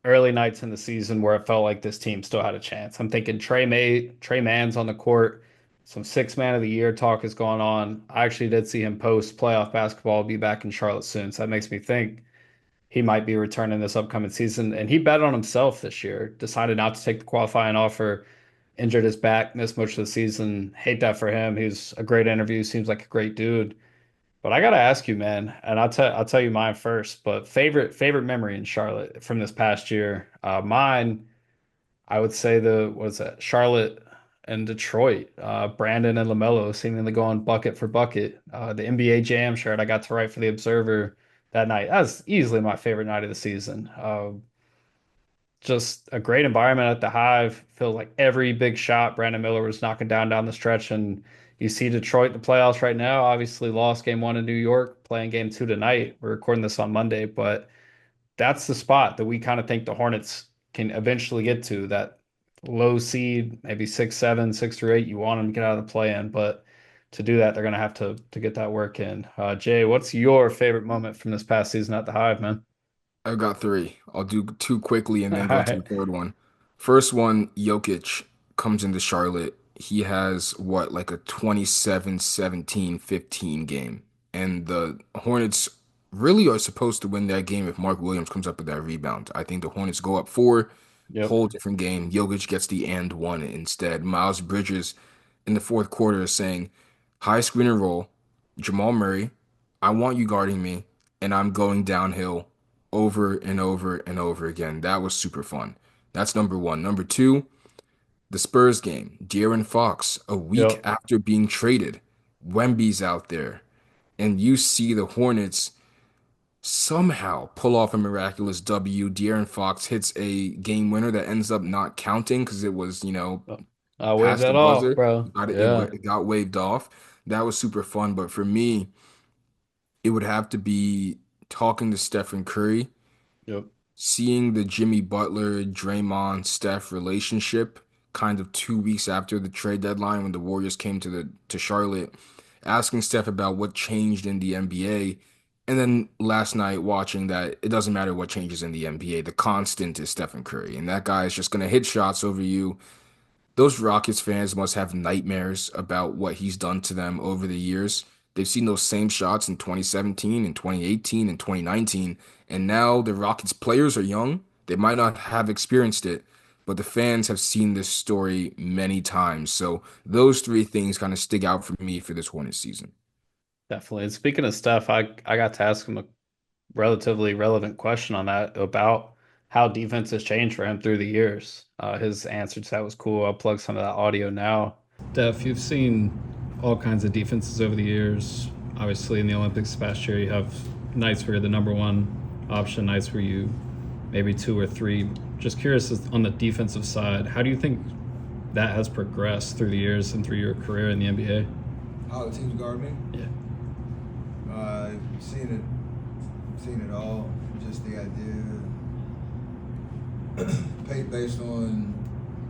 early nights in the season where it felt like this team still had a chance. I'm thinking Trey Mann's on the court. Some six man of the year talk is going on. I actually did see him post playoff basketball, be back in Charlotte soon. So that makes me think he might be returning this upcoming season. And he bet on himself this year, decided not to take the qualifying offer, injured his back, missed much of the season. Hate that for him. He's a great interview, seems like a great dude. But I gotta ask you, man, and I'll tell you mine first. But favorite memory in Charlotte from this past year, mine, I would say the what's that Charlotte and Detroit, Brandon and LaMelo seemingly going bucket for bucket. The NBA Jam shirt I got to write for the Observer that night. That was easily my favorite night of the season. Just a great environment at the Hive. Feels like every big shot Brandon Miller was knocking down the stretch. And you see Detroit in the playoffs right now. Obviously lost game one in New York, playing game two tonight. We're recording this on Monday, but that's the spot that we kind of think the Hornets can eventually get to. That low seed, maybe 6-7, 6-8. You want them to get out of the play in, but to do that, they're going to have to get that work in. Jay, what's your favorite moment from this past season at the Hive, man? I've got three. I'll do two quickly and All then go to the right. third one. First one, Jokic comes into Charlotte. He has what, like a 27-17-15 game. And the Hornets really are supposed to win that game if Mark Williams comes up with that rebound. I think the Hornets go up four, Yep. whole different game. Jokic gets the and one instead. Miles Bridges in the fourth quarter is saying, high screen and roll, Jamal Murray, I want you guarding me, and I'm going downhill over and over and over again. That was super fun. That's number one. Number two, the Spurs game. De'Aaron Fox, a week Yep. after being traded, Wemby's out there, and you see the Hornets somehow pull off a miraculous W. De'Aaron Fox hits a game winner that ends up not counting because it was, I waved past the that off, buzzer. bro. Yeah. It got waved off. That was super fun. But for me, it would have to be talking to Stephen Curry, Yep. seeing the Jimmy Butler, Draymond, Steph relationship kind of 2 weeks after the trade deadline when the Warriors came to Charlotte, asking Steph about what changed in the NBA. And then last night watching that it doesn't matter what changes in the NBA, the constant is Stephen Curry. And that guy is just gonna hit shots over you. Those Rockets fans must have nightmares about what he's done to them over the years. They've seen those same shots in 2017 and 2018 and 2019, and now the Rockets players are young. They might not have experienced it, but the fans have seen this story many times. So those three things kind of stick out for me for this Hornets season. Definitely. And speaking of Steph, I got to ask him a relatively relevant question on that about how defense has changed for him through the years. His answer to that was cool. I'll plug some of that audio now. Steph, you've seen all kinds of defenses over the years. Obviously, in the Olympics past year, you have nights where you're the number one option, nights where you maybe two or three. Just curious on the defensive side, how do you think that has progressed through the years and through your career in the NBA? How the teams guard me? Yeah. Seen it all. Just the idea, based on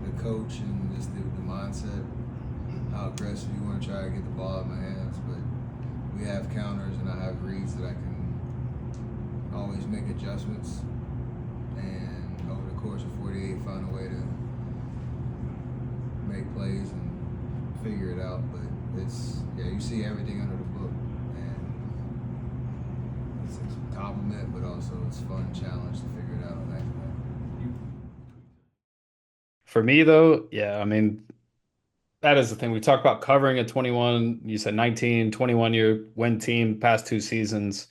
the coach and just the mindset, how aggressive you want to try to get the ball in my hands. But we have counters and I have reads that I can always make adjustments. And over the course of 48, find a way to make plays and figure it out. But you see everything under the book. It's a compliment, but also it's a fun challenge to figure it out on that. For me, though, yeah, I mean, that is the thing. We talk about covering a 21, you said 19, 21-year win team past two seasons.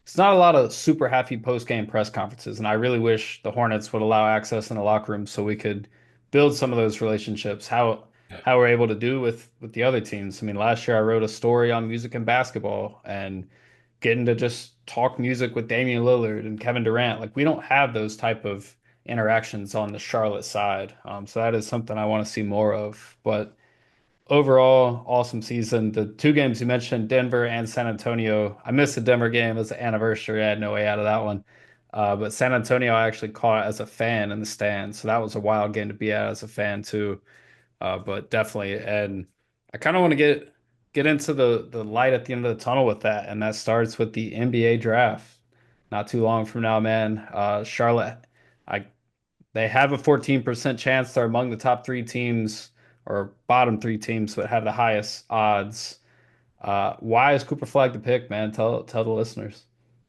It's not a lot of super happy post-game press conferences, and I really wish the Hornets would allow access in the locker room so we could build some of those relationships. How we're able to do with the other teams. I mean, last year I wrote a story on music and basketball, and getting to just talk music with Damian Lillard and Kevin Durant. Like we don't have those type of interactions on the Charlotte side. So that is something I want to see more of. But overall, awesome season. The two games you mentioned, Denver and San Antonio. I missed the Denver game as an anniversary. I had no way out of that one. But San Antonio, I actually caught as a fan in the stands. So that was a wild game to be at as a fan too. But definitely, and I kind of want to get into the light at the end of the tunnel with that, and that starts with the NBA draft. Not too long from now, man. Charlotte, I they have a 14% chance they're among the top three teams or bottom three teams that have the highest odds. Why is Cooper Flag the pick, man? Tell the listeners.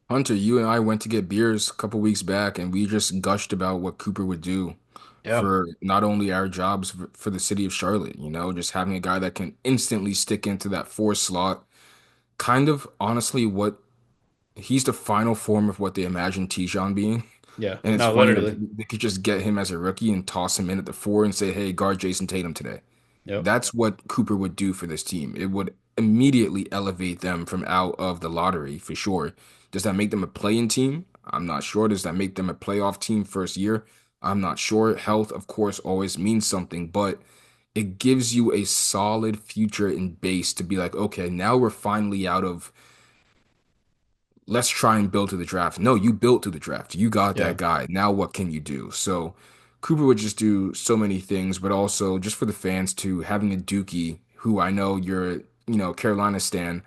Hunter, you and I went to get beers a couple weeks back, and we just gushed about what Cooper would do Yeah, for not only our jobs for the city of Charlotte, just having a guy that can instantly stick into that four slot. Kind of honestly what he's the final form of what they imagined Tijon being. yeah. And it's No, funny that literally. they could just get him as a rookie and toss him in at the four and say, hey, guard Jason Tatum today. Yep. That's what Cooper would do for this team. It would immediately elevate them from out of the lottery for sure. Does that make them a play-in team? I'm not sure. Does that make them a playoff team first year? I'm not sure. Health, of course, always means something, but it gives you a solid future in base to be like, okay, now we're finally out of let's try and build to the draft. No, you built to the draft. You got Yeah. that guy. Now what can you do? So Cooper would just do so many things, but also just for the fans too, having a Dookie, who I know you're, Carolina stan,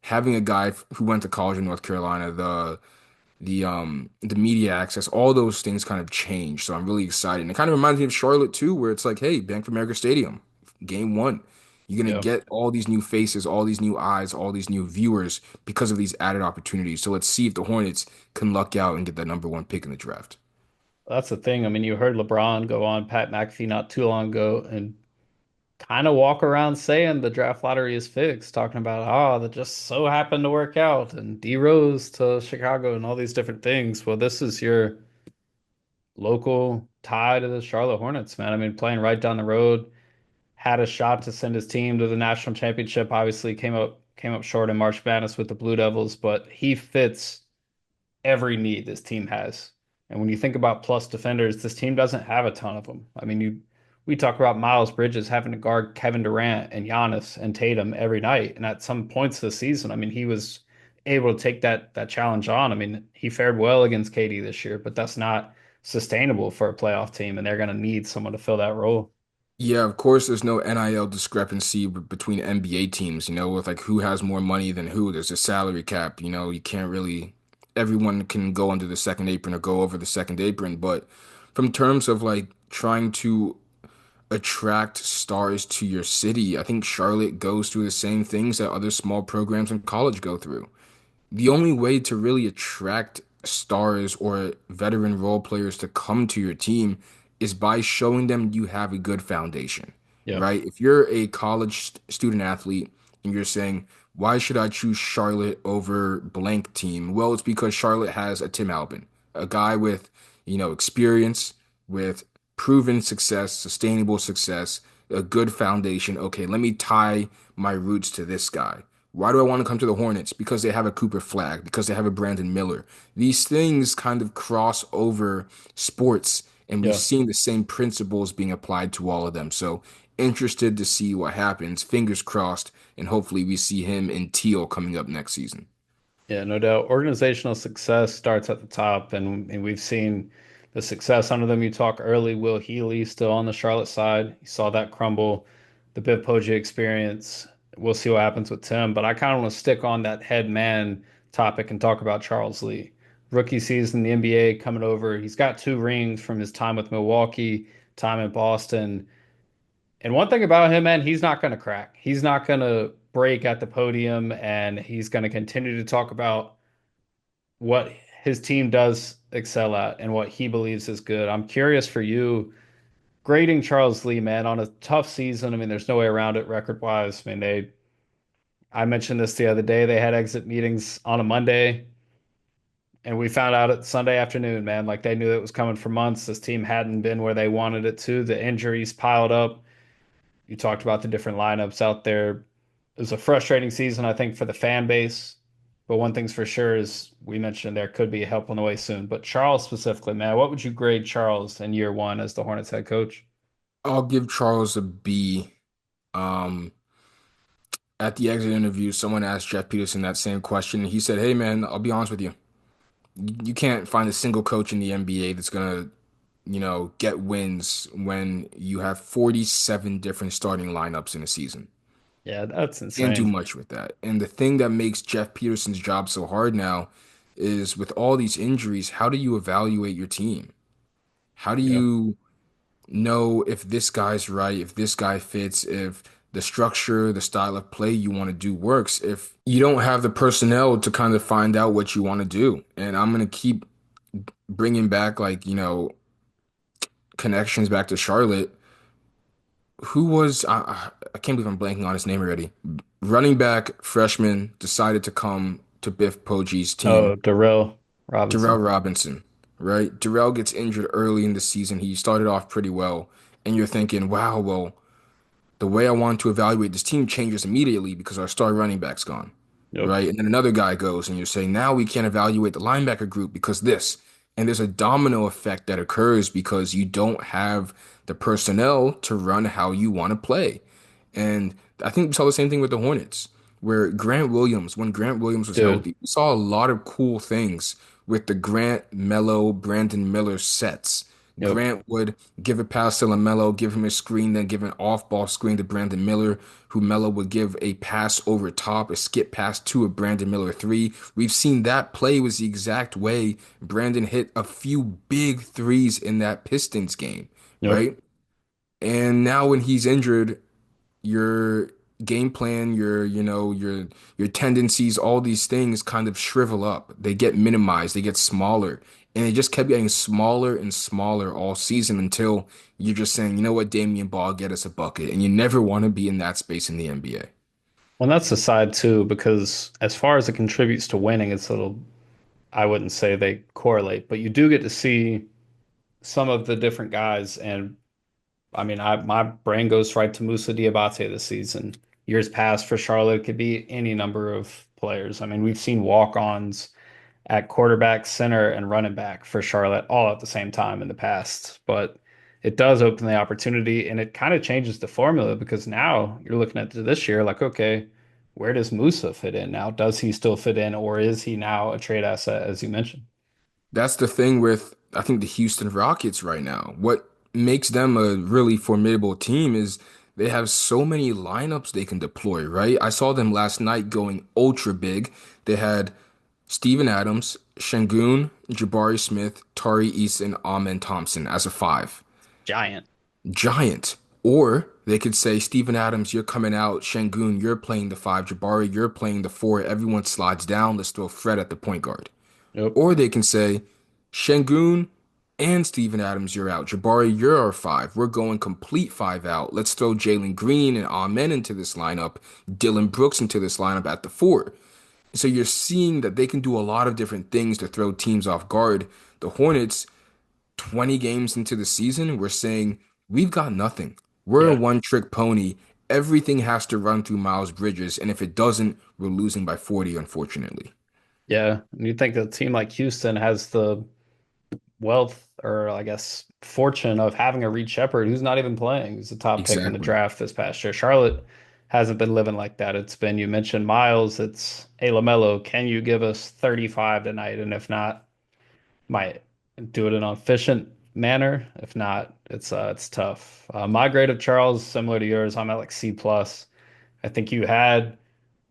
having a guy who went to college in North Carolina, the media access, all those things kind of change. So I'm really excited. And it kind of reminds me of Charlotte too, where it's like, hey, Bank of America Stadium, game one. You're gonna Yeah. get all these new faces, all these new eyes, all these new viewers because of these added opportunities. So let's see if the Hornets can luck out and get that number one pick in the draft. That's the thing. I mean, you heard LeBron go on Pat McAfee not too long ago and kind of walk around saying the draft lottery is fixed, talking about, oh, that just so happened to work out, and D Rose to Chicago and all these different things. Well, this is your local tie to the Charlotte Hornets, man. I mean, playing right down the road, had a shot to send his team to the national championship. Obviously, came up short in March Madness with the Blue Devils, but he fits every need this team has. And when you think about plus defenders, this team doesn't have a ton of them. I mean, we talk about Miles Bridges having to guard Kevin Durant and Giannis and Tatum every night. And at some points of the season, I mean, he was able to take that challenge on. I mean, he fared well against KD this year, but that's not sustainable for a playoff team, and they're going to need someone to fill that role. Yeah, of course, there's no NIL discrepancy between NBA teams, with like who has more money than who. There's a salary cap, you can't really, everyone can go under the second apron or go over the second apron. But from terms of like trying to attract stars to your city, I think Charlotte goes through the same things that other small programs in college go through. The only way to really attract stars or veteran role players to come to your team is by showing them you have a good foundation, Yeah, right? If you're a college student athlete and you're saying, why should I choose Charlotte over blank team? Well, it's because Charlotte has a Tim Albin, a guy with, experience, with proven success, sustainable success, a good foundation. Okay, let me tie my roots to this guy. Why do I want to come to the Hornets? Because they have a Cooper Flag, because they have a Brandon Miller. These things kind of cross over sports, and we've yeah. seen the same principles being applied to all of them. So interested to see what happens. Fingers crossed, and hopefully we see him in teal coming up next season. Yeah, no doubt. Organizational success starts at the top, and we've seen the success under them. You talk early, Will Healy still on the Charlotte side. You saw that crumble, the Biv Poggi experience. We'll see what happens with Tim, but I kind of want to stick on that head man topic and talk about Charles Lee. Rookie season in the NBA coming over. He's got two rings from his time with Milwaukee, time in Boston. And one thing about him, man, he's not going to crack. He's not going to break at the podium, and he's going to continue to talk about what his team does excel at and what he believes is good. I'm curious for you. grading Charles Lee, man, on a tough season. I mean, there's no way around it record wise. I mean, I mentioned this the other day. They had exit meetings on a Monday, and we found out at Sunday afternoon, man. Like they knew it was coming for months. This team hadn't been where they wanted it to. The injuries piled up. You talked about the different lineups out there. It was a frustrating season, I think, for the fan base. But one thing's for sure is we mentioned there could be help on the way soon. But Charles specifically, man, what would you grade Charles in year one as the Hornets head coach? I'll give Charles a B. Um, at the exit interview, someone asked Jeff Peterson that same question. He said, "Hey, man, I'll be honest with you. You can't find a single coach in the NBA that's gonna, get wins when you have 47 different starting lineups in a season. Yeah, that's Can't do insane. much with that. And the thing that makes Jeff Peterson's job so hard now is with all these injuries, how do you evaluate your team? How do Yeah. you know if this guy's right, if this guy fits, if the structure, the style of play you want to do works, if you don't have the personnel to kind of find out what you want to do? And I'm going to keep bringing back, like, connections back to Charlotte. Who was, I can't believe I'm blanking on his name already. Running back freshman decided to come to Biff Poggi's team. Oh, Darrell Darrell Robinson. Robinson, right? Darrell gets injured early in the season. He started off pretty well. And you're thinking, wow, well, the way I want to evaluate this team changes immediately because our star running back's gone, Yep. right? And then another guy goes, and you're saying, now we can't evaluate the linebacker group because this. And there's a domino effect that occurs because you don't have the personnel to run how you want to play. And I think we saw the same thing with the Hornets, where Grant Williams, when Grant Williams was Dude. healthy, we saw a lot of cool things with the Grant, Mello, Brandon Miller sets. Yep. Grant would give a pass to LaMelo, give him a screen, then give an off-ball screen to Brandon Miller, who Melo would give a pass over top, a skip pass to a Brandon Miller three. We've seen that play was the exact way Brandon hit a few big threes in that Pistons game, Yep. right? And now when he's injured, your game plan, your tendencies, all these things kind of shrivel up. They get minimized, they get smaller. And it just kept getting smaller and smaller all season until you're just saying, you know what, Damian Ball, get us a bucket. And you never want to be in that space in the NBA. Well, that's the side too, because as far as it contributes to winning, it's a little, I wouldn't say they correlate, but you do get to see some of the different guys. And I mean, my brain goes right to Moussa Diabate this season. Years past for Charlotte, it could be any number of players. I mean, we've seen walk-ons at quarterback, center, and running back for Charlotte all at the same time in the past. But it does open the opportunity and it kind of changes the formula because now you're looking at this year like, okay, where does Musa fit in now? Does he still fit in, or is he now a trade asset, as you mentioned? That's the thing with, I think, the Houston Rockets right now. What makes them a really formidable team is they have so many lineups they can deploy, right? I saw them last night going ultra big. They had Steven Adams, Şengün, Jabari Smith, Tari Eason, Amen Thompson as a five. Giant. Giant. Or they could say, Steven Adams, you're coming out. Şengün, you're playing the five. Jabari, you're playing the four. Everyone slides down. Let's throw Fred at the point guard. Yep. Or they can say, Şengün and Steven Adams, you're out. Jabari, you're our five. We're going complete five out. Let's throw Jalen Green and Amen into this lineup, Dylan Brooks into this lineup at the four. So you're seeing that they can do a lot of different things to throw teams off guard. The Hornets, 20 games into the season, we're saying, we've got nothing. We're a Yeah. one-trick pony. Everything has to run through Miles Bridges. And if it doesn't, we're losing by 40, unfortunately. Yeah. And you think a team like Houston has the wealth or I guess fortune of having a Reed Shepard who's not even playing, who's the top pick in the Exactly. draft this past year. Charlotte hasn't been living like that. It's been, you mentioned Miles, it's hey LaMelo, can you give us 35 tonight? And if not, might do it in an efficient manner. If not, it's tough. My grade of Charles, similar to yours, I'm at like C plus. I think you had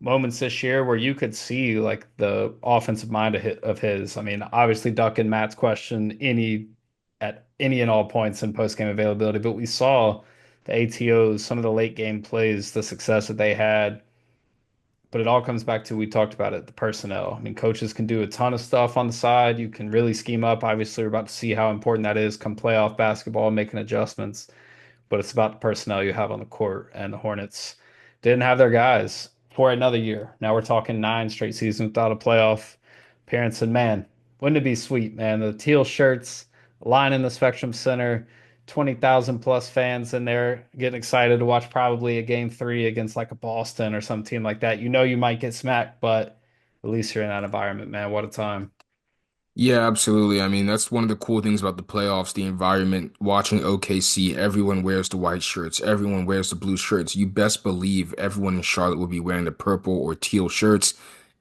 moments this year where you could see like the offensive mind of his. I mean, obviously ducking Matt's question at any and all points in post game availability, but we saw the ATOs, some of the late game plays, the success that they had but it all comes back to we talked about it, the personnel. I mean, coaches can do a ton of stuff on the side. You can really scheme up. Obviously, we're about to see how important that is come playoff basketball, making adjustments, but it's about the personnel you have on the court. And the Hornets didn't have their guys for another year. Now we're talking 9 straight seasons without a playoff appearance. And man, wouldn't it be sweet, man? The teal shirts lining the Spectrum Center, 20,000 plus fans in there getting excited to watch probably a game 3 against like a Boston or some team like that. You know, you might get smacked, but at least you're in that environment, man. What a time. Yeah, absolutely. I mean, that's one of the cool things about the playoffs, the environment. Watching OKC, everyone wears the white shirts, everyone wears the blue shirts. You best believe everyone in Charlotte will be wearing the purple or teal shirts.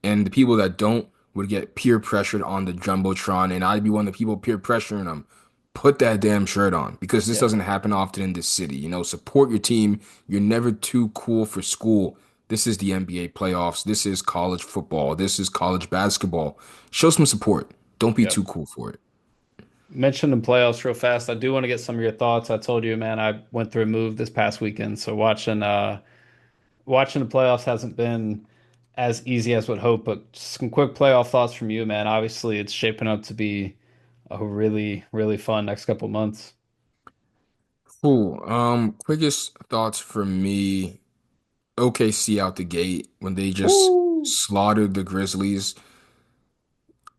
And the people that don't would get peer pressured on the Jumbotron, and I'd be one of the people peer pressuring them. Put that damn shirt on because this Yeah. doesn't happen often in this city. You know, support your team. You're never too cool for school. This is the NBA playoffs. This is college football. This is college basketball. Show some support. Don't be Yeah. too cool for it. Mentioned the playoffs real fast. I do want to get some of your thoughts. I told you, man, I went through a move this past weekend, so watching the playoffs hasn't been as easy as would hope, but just some quick playoff thoughts from you, man. Obviously, it's shaping up to be a really, really fun next couple months. Cool. Quickest thoughts for me. OKC out the gate when they just Woo! slaughtered the Grizzlies.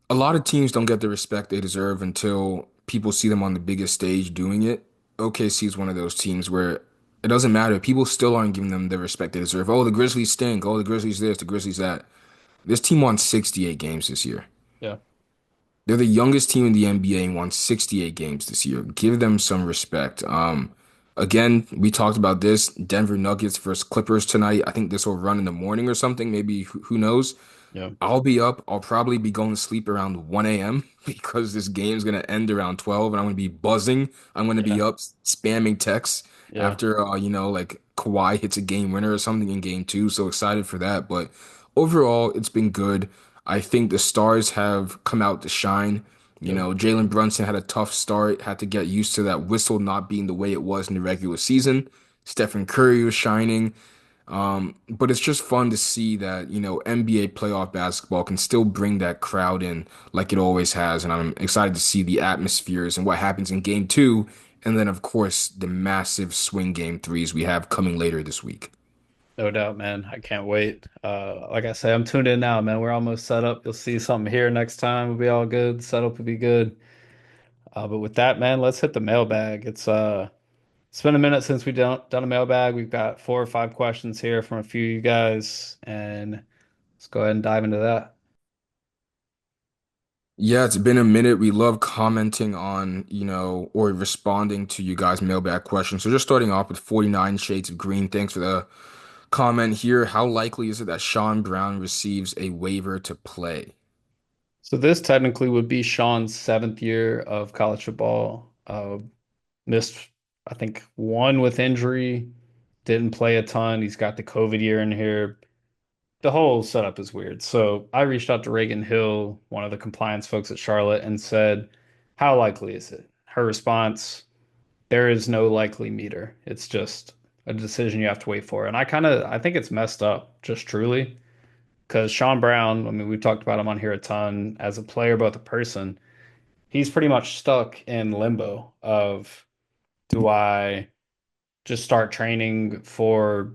A lot of teams don't get the respect they deserve until people see them on the biggest stage doing it. OKC is one of those teams where it doesn't matter. People still aren't giving them the respect they deserve. Oh, the Grizzlies stink. Oh, the Grizzlies this, the Grizzlies that. This team won 68 games this year. Yeah, They're the youngest team in the NBA and won 68 games this year. Give them some respect. Again, we talked about this. Denver Nuggets versus Clippers tonight. I think this will run in the morning or something. Maybe who knows? yeah, I'll be up. I'll probably be going to sleep around 1 a.m. because this game's gonna end around 12 and I'm gonna be buzzing. I'm gonna be yeah, up spamming texts yeah. after like Kawhi hits a game winner or something in game two. So excited for that. But overall, it's been good. I think the stars have come out to shine. You Yep. know, Jalen Brunson had a tough start, had to get used to that whistle not being the way it was in the regular season. Stephen Curry was shining. But it's just fun to see that, NBA playoff basketball can still bring that crowd in like it always has. And I'm excited to see the atmospheres and what happens in game two. And then, of course, the massive swing game threes we have coming later this week. No doubt, man. I can't wait. Like I say, I'm tuned in now, man. We're almost set up. You'll see something here next time. It'll be all good. Setup will be good. But with that, man, let's hit the mailbag. It's been a minute since we've done a mailbag. We've got 4 or 5 questions here from a few of you guys, and let's go ahead and dive into that. Yeah, it's been a minute. We love commenting on, or responding to you guys' mailbag questions. So just starting off with 49 Shades of Green. Thanks for the comment here. How likely is it that Sean Brown receives a waiver to play? So this technically would be Sean's 7th year of college football. Missed, I think, one with injury, didn't play a ton. He's got the COVID year in here. The whole setup is weird. So I reached out to Reagan Hill, one of the compliance folks at Charlotte, and said, how likely is it? Her response, there is no likely meter. It's just a decision you have to wait for. And I think it's messed up, just truly, because Sean Brown, I mean, we've talked about him on here a ton as a player, both a person. He's pretty much stuck in limbo of, do I just start training for,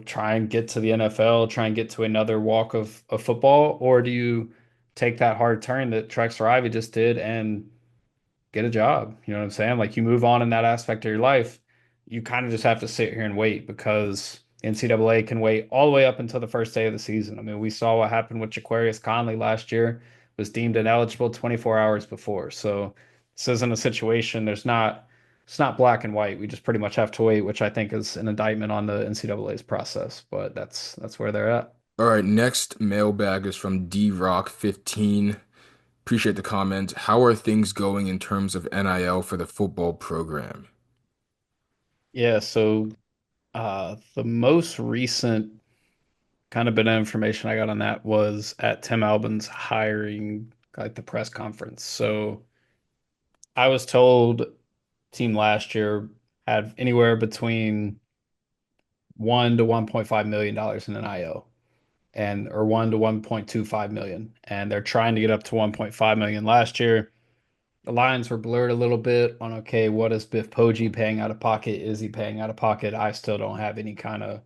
try and get to the NFL, try and get to another walk of football, or do you take that hard turn that Trexler Ivy just did and get a job? You know what I'm saying? Like you move on in that aspect of your life. You kind of just have to sit here and wait because NCAA can wait all the way up until the first day of the season. I mean, we saw what happened with Jaquarius Conley last year, was deemed ineligible 24 hours before. So this isn't a situation. It's not black and white. We just pretty much have to wait, which I think is an indictment on the NCAA's process. But that's where they're at. All right, next mailbag is from D Rock 15. Appreciate the comment. How are things going in terms of NIL for the football program? Yeah, so the most recent kind of bit of information I got on that was at Tim Albin's hiring, like the press conference. So I was told team last year had anywhere between 1 to $1.5 million in NIL. and or 1 to 1.25 million, and they're trying to get up to 1.5 million last year. The lines were blurred a little bit on okay, what is Biff Poggi paying out of pocket? Is he paying out of pocket? I still don't have any kind of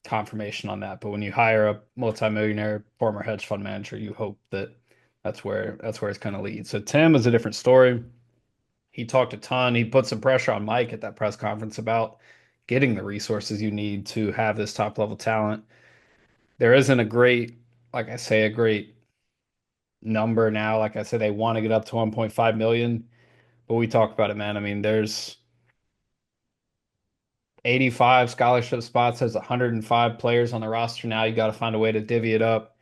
confirmation on that. But when you hire a multimillionaire former hedge fund manager, you hope that that's where it's going to lead. So Tim is a different story. He talked a ton. He put some pressure on Mike at that press conference about getting the resources you need to have this top level talent. There isn't a great, like I say, a great number now. Like I said, they want to get up to 1.5 million, but we talked about it, man. I mean, there's 85 scholarship spots. There's 105 players on the roster now. You got to find a way to divvy it up.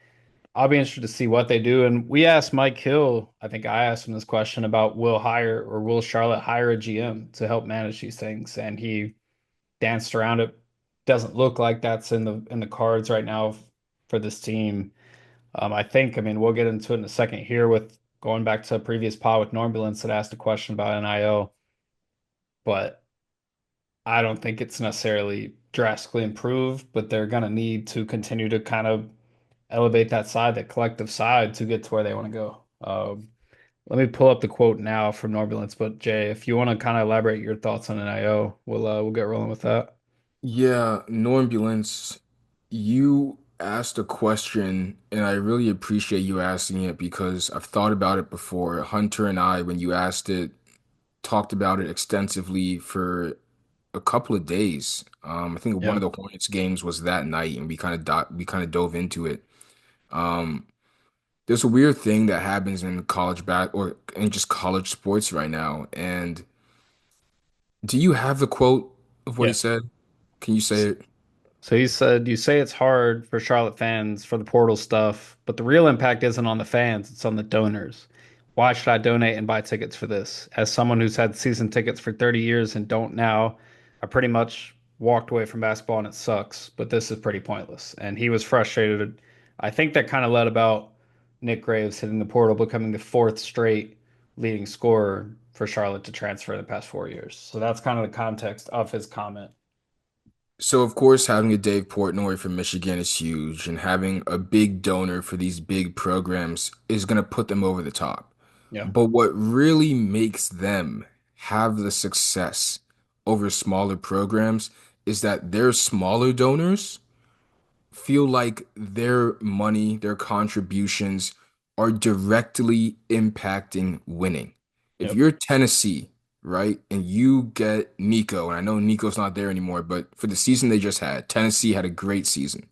I'll be interested to see what they do. And we asked Mike Hill, I think I asked him this question about will Charlotte hire a GM to help manage these things? And he danced around it. Doesn't look like that's in the cards right now for this team. I mean, we'll get into it in a second here with going back to a previous pod with Normulence that asked a question about NIL, but I don't think it's necessarily drastically improved, but they're going to need to continue to kind of elevate that side, that collective side, to get to where they want to go. Let me pull up the quote now from Norbulence. But Jay, if you want to kind of elaborate your thoughts on NIO, we'll get rolling with that. Yeah, Normulance, you asked a question, and I really appreciate you asking it because I've thought about it before. Hunter and I, when you asked it, talked about it extensively for a couple of days. I think one Yeah, of the Hornets games was that night, and we kind of dove into it. Um, there's a weird thing that happens in college back or in just college sports right now. And do you have the quote of what he yeah. said? Can you say it? So he said, you say it's hard for Charlotte fans for the portal stuff, but the real impact isn't on the fans, it's on the donors. Why should I donate and buy tickets for this? As someone who's had season tickets for 30 years and don't now, I pretty much walked away from basketball and it sucks, but this is pretty pointless. And he was frustrated. I think that kind of led about Nick Graves hitting the portal, becoming the fourth straight leading scorer for Charlotte to transfer in the past 4 years. So that's kind of the context of his comment. So, of course, having a Dave Portnoy from Michigan is huge, and having a big donor for these big programs is going to put them over the top. Yeah. But what really makes them have the success over smaller programs is that their smaller donors feel like their money, their contributions are directly impacting winning. If Yep. you're Tennessee, right, and you get Nico, and I know Nico's not there anymore, but for the season they just had, Tennessee had a great season.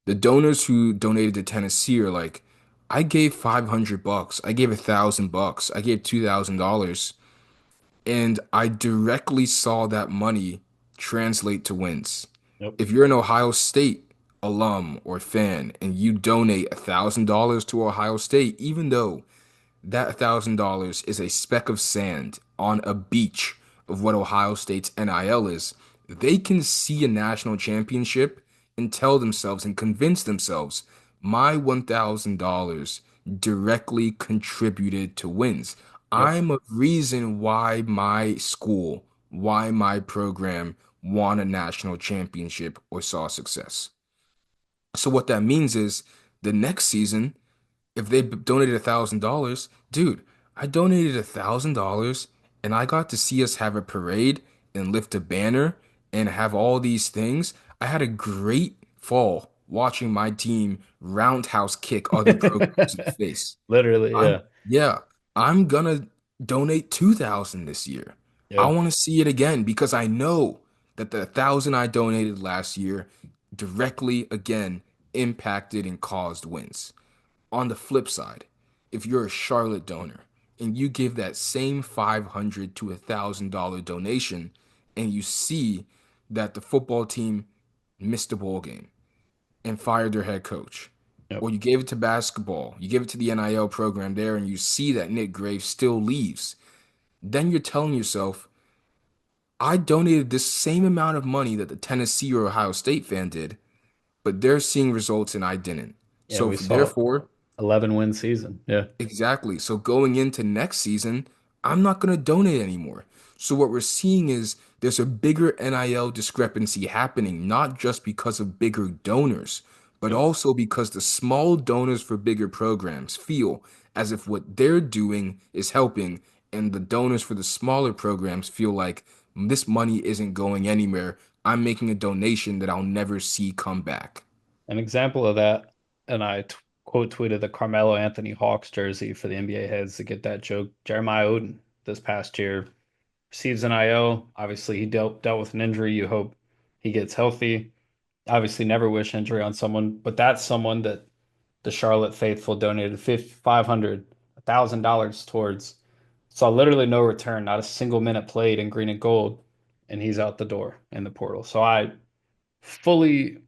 The donors who donated to Tennessee are like, I gave $500, I gave $1,000, I gave $2,000, and I directly saw that money translate to wins. Yep. If you're an Ohio State alum or fan and you donate $1,000 to Ohio State, even though that $1,000 is a speck of sand on a beach of what Ohio State's NIL is, they can see a national championship and tell themselves and convince themselves, my $1,000 directly contributed to wins. Yep. I'm a reason why my school, why my program won a national championship or saw success. So what that means is the next season, if they donated $1,000, dude, I donated $1,000 and I got to see us have a parade and lift a banner and have all these things. I had a great fall watching my team roundhouse kick other programs in the face. Literally, yeah. Yeah, I'm gonna donate 2,000 this year. I Yeah. want to see it again because I know that the 1,000 I donated last year directly again impacted and caused wins. On the flip side, if you're a Charlotte donor and you give that same 500 to $1,000 donation and you see that the football team missed a bowl game and fired their head coach, Yep. or you gave it to basketball, you give it to the NIL program there, and you see that Nick Graves still leaves, then you're telling yourself, I donated this same amount of money that the Tennessee or Ohio State fan did, but they're seeing results and I didn't. Yeah, So we saw therefore, 11 win season. Yeah. exactly. So going into next season, I'm not going to donate anymore. So what we're seeing is there's a bigger NIL discrepancy happening, not just because of bigger donors, but Yep. also because the small donors for bigger programs feel as if what they're doing is helping, and the donors for the smaller programs feel like this money isn't going anywhere. I'm making a donation that I'll never see come back. An example of that, and I quote tweeted the Carmelo Anthony Hawks jersey for the NBA heads to get that joke. Jeremiah Odin this past year receives an IL. Obviously, he dealt with an injury. You hope he gets healthy. Obviously, never wish injury on someone, but that's someone that the Charlotte faithful donated 500, $1,000 towards. Saw literally no return, not a single minute played in green and gold, and he's out the door in the portal. So I fully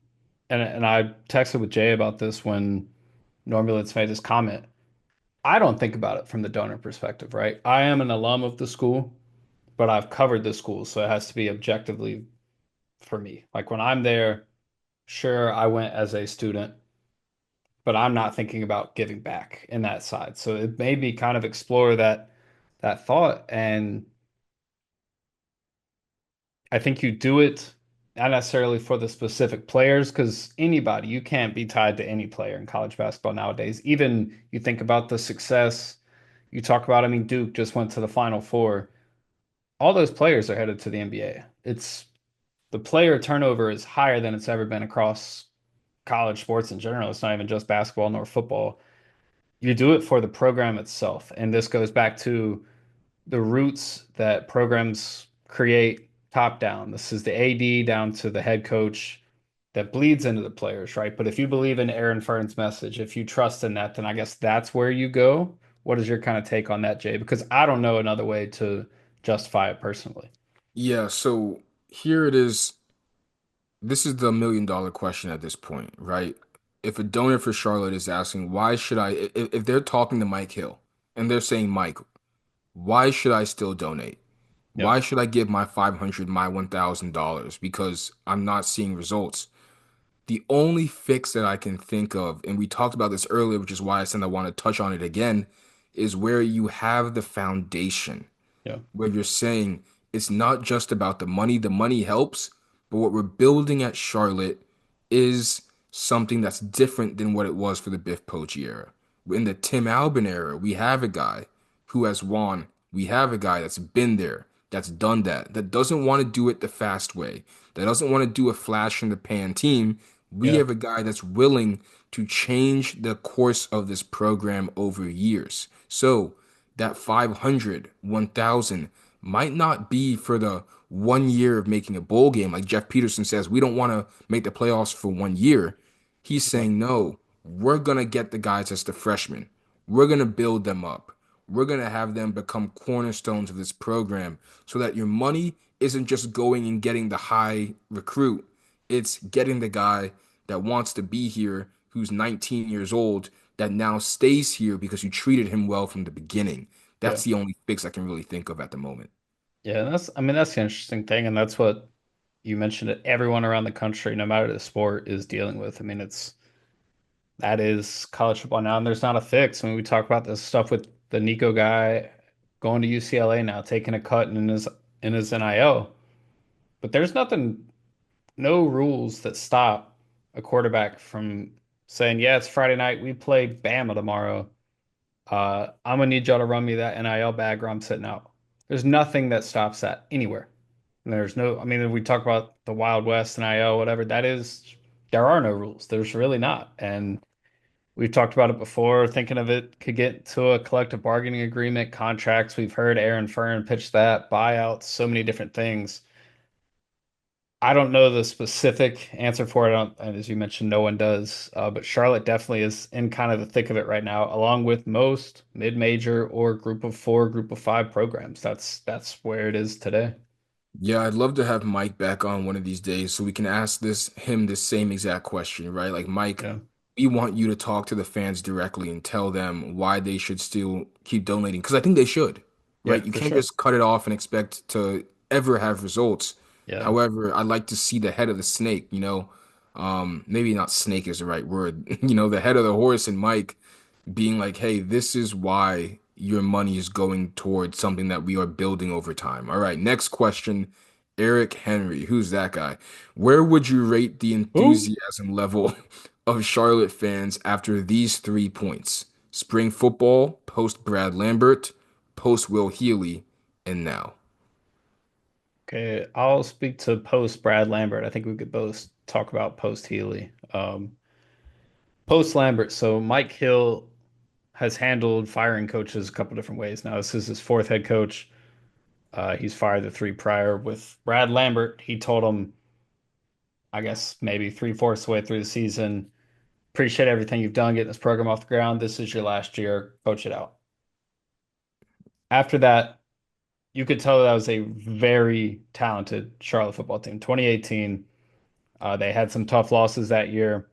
and I texted with Jay about this when Normulence made this comment. I don't think about it from the donor perspective, right? I am an alum of the school, but I've covered the school, so it has to be objectively for me. Like when I'm there, sure, I went as a student, but I'm not thinking about giving back in that side. So it made me kind of explore that thought. And I think you do it not necessarily for the specific players, because anybody, you can't be tied to any player in college basketball nowadays. Even you think about the success you talk about, I mean, Duke just went to the Final Four. All those players are headed to the NBA. It's the player turnover is higher than it's ever been across college sports in general. It's not even just basketball nor football. You do it for the program itself. And this goes back to the roots that programs create top down. This is the AD down to the head coach that bleeds into the players, right? But if you believe in Aaron Fern's message, if you trust in that, then I guess that's where you go. What is your kind of take on that, Jay? Because I don't know another way to justify it personally. Yeah, so here it is. This is the million-dollar question at this point, right? If a donor for Charlotte is asking, why should I, if they're talking to Mike Hill and they're saying, Mike, why should I still donate? Yep. Why should I give my 500, my $1,000? Because I'm not seeing results. The only fix that I can think of, and we talked about this earlier, which is why I said I want to touch on it again, is where you have the foundation Yeah. where you're saying it's not just about the money helps, but what we're building at Charlotte is something that's different than what it was for the Biff Poggi era. In the Tim Albin era, we have a guy who has won. We have a guy that's been there, that's done that, that doesn't want to do it the fast way, that doesn't want to do a flash in the pan team. We Yeah. have a guy that's willing to change the course of this program over years. So, that 500, 1,000 might not be for the 1 year of making a bowl game. Like Jeff Peterson says, we don't want to make the playoffs for 1 year. He's Yeah. saying, no, we're going to get the guys as the freshmen. We're going to build them up. We're going to have them become cornerstones of this program so that your money isn't just going and getting the high recruit. It's getting the guy that wants to be here, who's 19 years old, that now stays here because you treated him well from the beginning. Yeah. That's the only fix I can really think of at the moment. Yeah. And I mean, that's the interesting thing. And that's what you mentioned it. Everyone around the country, no matter the sport, is dealing with. I mean, that is college football now, and there's not a fix. I mean, we talk about this stuff with the Nico guy going to UCLA now, taking a cut in his NIL, but there's nothing, no rules that stop a quarterback from saying, "Yeah, it's Friday night. We play Bama tomorrow. I'm gonna need y'all to run me that NIL bag, or I'm sitting out." There's nothing that stops that anywhere. And there's no, I mean, if we talk about the Wild West NIL, whatever that is, there are no rules. There's really not, and we've talked about it before. Thinking of it could get to a collective bargaining agreement, contracts. We've heard Aaron Fern pitch that, buyouts, so many different things. I don't know the specific answer for it. And as you mentioned, no one does. But Charlotte definitely is in kind of the thick of it right now, along with most mid-major or group of four, group of five programs. That's where it is today. Yeah, I'd love to have Mike back on one of these days so we can ask him the same exact question, right? Like, Mike, Yeah, we want you to talk to the fans directly and tell them why they should still keep donating. Because I think they should, yeah, right? You for can't sure. just cut it off and expect to ever have results. Yeah. However, I'd like to see the head of the snake, maybe not snake is the right word, the head of the horse and Mike being like, hey, this is why your money is going towards something that we are building over time. All right, next question. Eric Henry, who's that guy? Where would you rate the Who? enthusiasm level of Charlotte fans after these 3 points: spring football, post Brad Lambert, post Will Healy, and now. Okay, I'll speak to post Brad Lambert. I think we could both talk about post Healy. Post Lambert, so Mike Hill has handled firing coaches a couple different ways. Now, this is his fourth head coach. He's fired the three prior. With Brad Lambert, he told him, I guess, maybe three-fourths the way through the season, appreciate everything you've done getting this program off the ground. This is your last year. Coach it out. After that, you could tell that was a very talented Charlotte football team. 2018, they had some tough losses that year.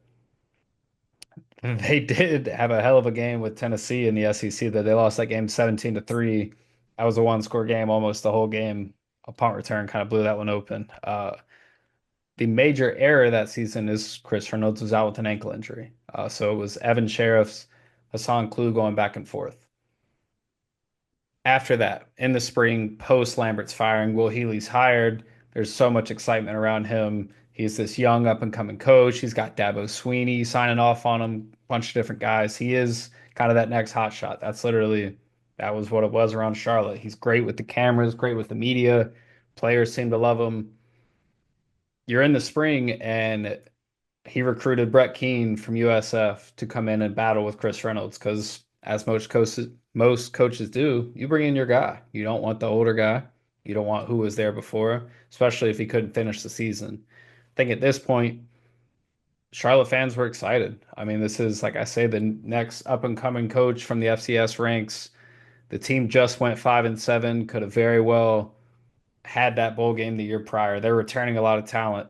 They did have a hell of a game with Tennessee in the SEC that they lost that game 17-3. That was a one-score game almost the whole game. A punt return kind of blew that one open. The major error that season is Chris Reynolds was out with an ankle injury. So it was Evan Sheriff's, Hassan Klug going back and forth. After that, in the spring, post Lambert's firing, Will Healy's hired. There's so much excitement around him. He's this young up and coming coach. He's got Dabo Sweeney signing off on him, a bunch of different guys. He is kind of that next hot shot. That was what it was around Charlotte. He's great with the cameras, great with the media. Players seem to love him. You're in the spring, and he recruited Brett Keane from USF to come in and battle with Chris Reynolds because, as most coaches do, you bring in your guy. You don't want the older guy. You don't want who was there before, especially if he couldn't finish the season. I think at this point, Charlotte fans were excited. I mean, this is, like I say, the next up and coming coach from the FCS ranks. The team just went 5-7, could have very well had that bowl game the year prior. They're returning a lot of talent.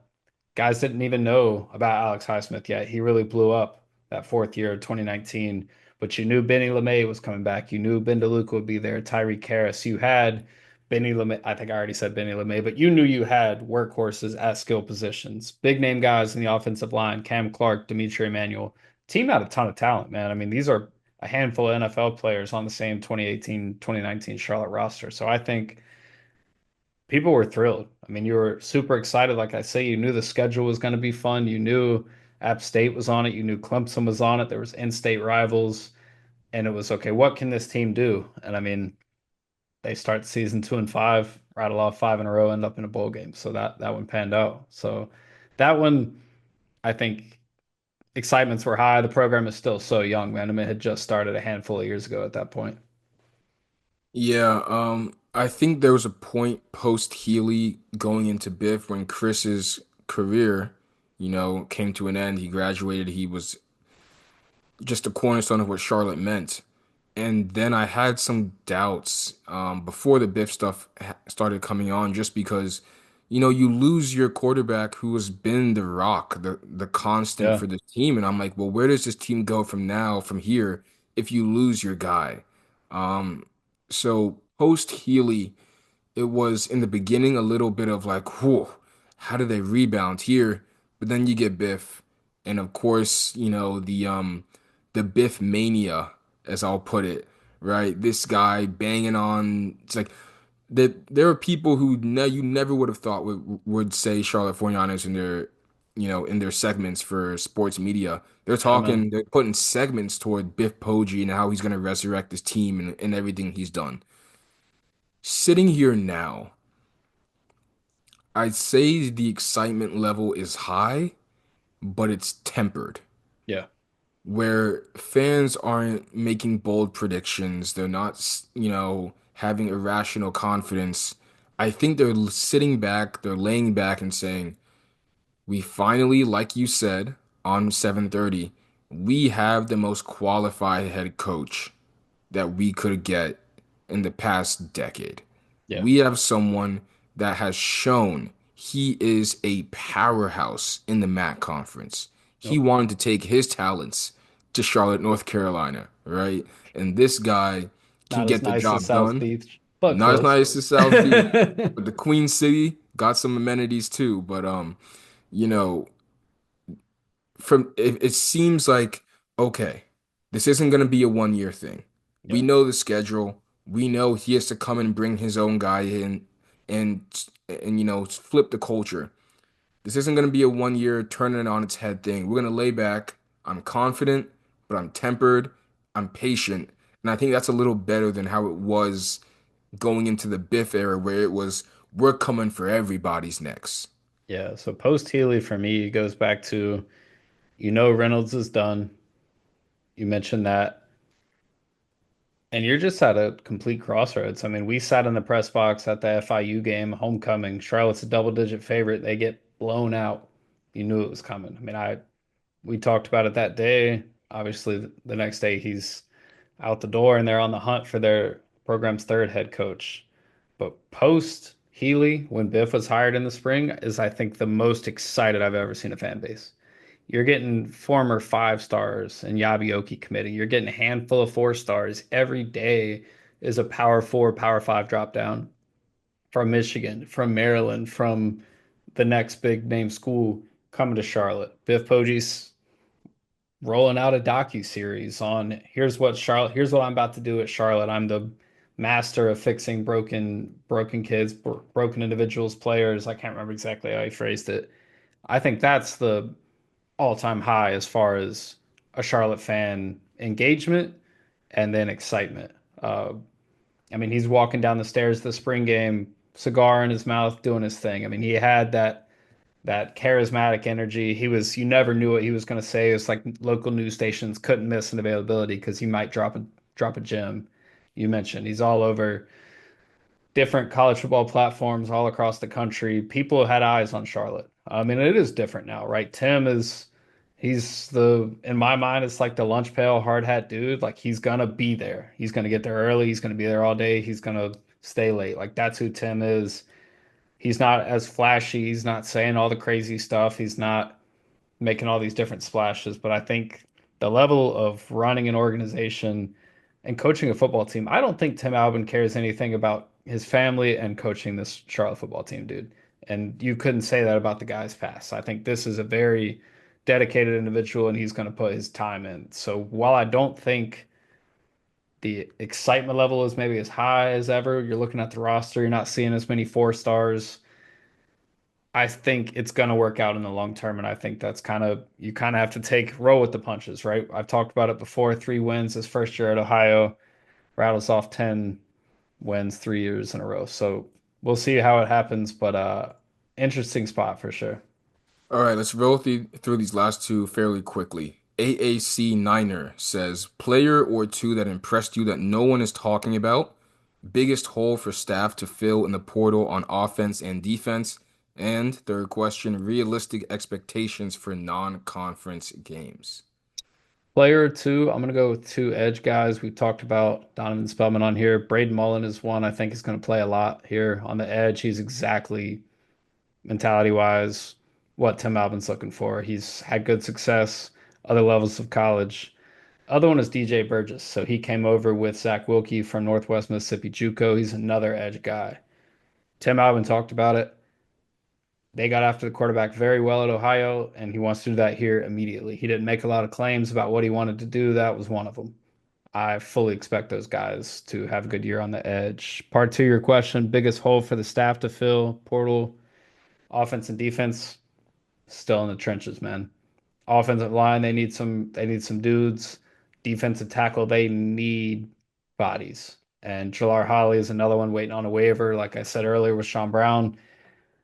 Guys didn't even know about Alex Highsmith yet. He really blew up that fourth year of 2019. But you knew Benny LeMay was coming back. You knew Ben DeLuca would be there, Tyreek Harris. You had Benny LeMay. I think I already said Benny LeMay, but you knew you had workhorses at skill positions. Big name guys in the offensive line, Cam Clark, Dimitri Emmanuel. Team had a ton of talent, man. I mean, these are a handful of NFL players on the same 2018, 2019 Charlotte roster. So I think people were thrilled. I mean, you were super excited. Like I say, you knew the schedule was going to be fun. You knew App State was on it. You knew Clemson was on it. There was in-state rivals, and it was okay. What can this team do? And I mean, they start the season 2-5, rattle off five in a row, end up in a bowl game. So that one panned out. So that one, I think excitements were high. The program is still so young, man. I mean, it had just started a handful of years ago at that point. Yeah, I think there was a point post Healy going into Biff when Chris's career, came to an end. He graduated. He was just a cornerstone of what Charlotte meant. And then I had some doubts before the Biff stuff started coming on, just because, you lose your quarterback who has been the rock, the constant Yeah. for this team. And I'm like, well, where does this team go from here, if you lose your guy? Um, so post Healy, it was in the beginning a little bit of like, whoa, how do they rebound here? But then you get Biff, and of course, the Biff mania, as I'll put it, right? This guy banging on. It's like that. There are people who you never would have thought would say Charlotte 49ers in their segments for sports media. Yeah, man. They're putting segments toward Biff Poggi and how he's going to resurrect this team and everything he's done. Sitting here now, I'd say the excitement level is high, but it's tempered, Yeah. where fans aren't making bold predictions. They're not, having irrational confidence. I think they're sitting back, they're laying back and saying, we finally, like you said on 7:30, we have the most qualified head coach that we could get in the past decade. Yeah. We have someone that has shown he is a powerhouse in the MAC conference. He Yep. wanted to take his talents to Charlotte, North Carolina, right? And this guy can Not as get the nice as job South done. Beach, but Not as close. nice as South Beach, but the Queen City got some amenities too. But you know, it seems like, okay, this isn't going to be a 1 year thing. We Yeah. know the schedule. We know he has to come and bring his own guy in and flip the culture. This isn't going to be a 1 year turn it on its head thing. We're going to lay back. I'm confident, but I'm tempered, I'm patient. And I think that's a little better than how it was going into the Biff era where it was we're coming for everybody's necks. Yeah, so post Healy for me goes back to Reynolds is done. You mentioned that. And you're just at a complete crossroads. I mean, we sat in the press box at the FIU game, homecoming. Charlotte's a double-digit favorite. They get blown out. You knew it was coming. I mean, I we talked about it that day. Obviously, the next day he's out the door and they're on the hunt for their program's third head coach. But post Healy, when Biff was hired in the spring, is I think the most excited I've ever seen a fan base. You're getting former five stars and Yabioki committing. You're getting a handful of four stars. Every day is a power four, power five drop down from Michigan, from Maryland, from the next big name school coming to Charlotte. Biff Poggi's rolling out a docu-series on here's what I'm about to do at Charlotte. I'm the master of fixing broken kids, broken individuals, players. I can't remember exactly how he phrased it. I think that's the all-time high as far as a Charlotte fan engagement and then excitement. Uh, I mean, he's walking down the stairs of the spring game, cigar in his mouth, doing his thing. I mean, he had that charismatic energy. You never knew what he was going to say. It's like local news stations couldn't miss an availability because he might drop a gem. You mentioned he's all over different college football platforms all across the country. People had eyes on Charlotte. I mean, it is different now, right? He's in my mind, it's like the lunch pail hard hat dude. Like he's gonna be there. He's gonna get there early. He's gonna be there all day. He's gonna stay late. Like that's who Tim is. He's not as flashy. He's not saying all the crazy stuff. He's not making all these different splashes. But I think the level of running an organization and coaching a football team, I don't think Tim Albin cares anything about his family and coaching this Charlotte football team, dude. And you couldn't say that about the guy's past. I think this is a very dedicated individual and he's going to put his time in. So while I don't think the excitement level is maybe as high as ever, you're looking at the roster, you're not seeing as many four stars. I think it's going to work out in the long term. And I think that's you kind of have to roll with the punches, right? I've talked about it before. 3 wins his first year at Ohio, rattles off 10 wins 3 years in a row. So we'll see how it happens, but interesting spot for sure. All right, let's roll through these last two fairly quickly. AAC Niner says, player or two that impressed you that no one is talking about. Biggest hole for staff to fill in the portal on offense and defense. And third question, realistic expectations for non-conference games. Player two, I'm going to go with two edge guys. We talked about Donovan Spellman on here. Braden Mullen is one I think is going to play a lot here on the edge. He's exactly mentality wise what Tim Albin's looking for. He's had good success other levels of college. Other one is DJ Burgess. So he came over with Zach Wilkie from Northwest Mississippi JUCO. He's another edge guy. Tim Albin talked about it. They got after the quarterback very well at Ohio, and he wants to do that here immediately. He didn't make a lot of claims about what he wanted to do. That was one of them. I fully expect those guys to have a good year on the edge. Part two, your question, biggest hole for the staff to fill, portal, offense and defense, still in the trenches, man. Offensive line, they need some dudes. Defensive tackle, they need bodies. And Jalar Holly is another one waiting on a waiver. Like I said earlier with Sean Brown,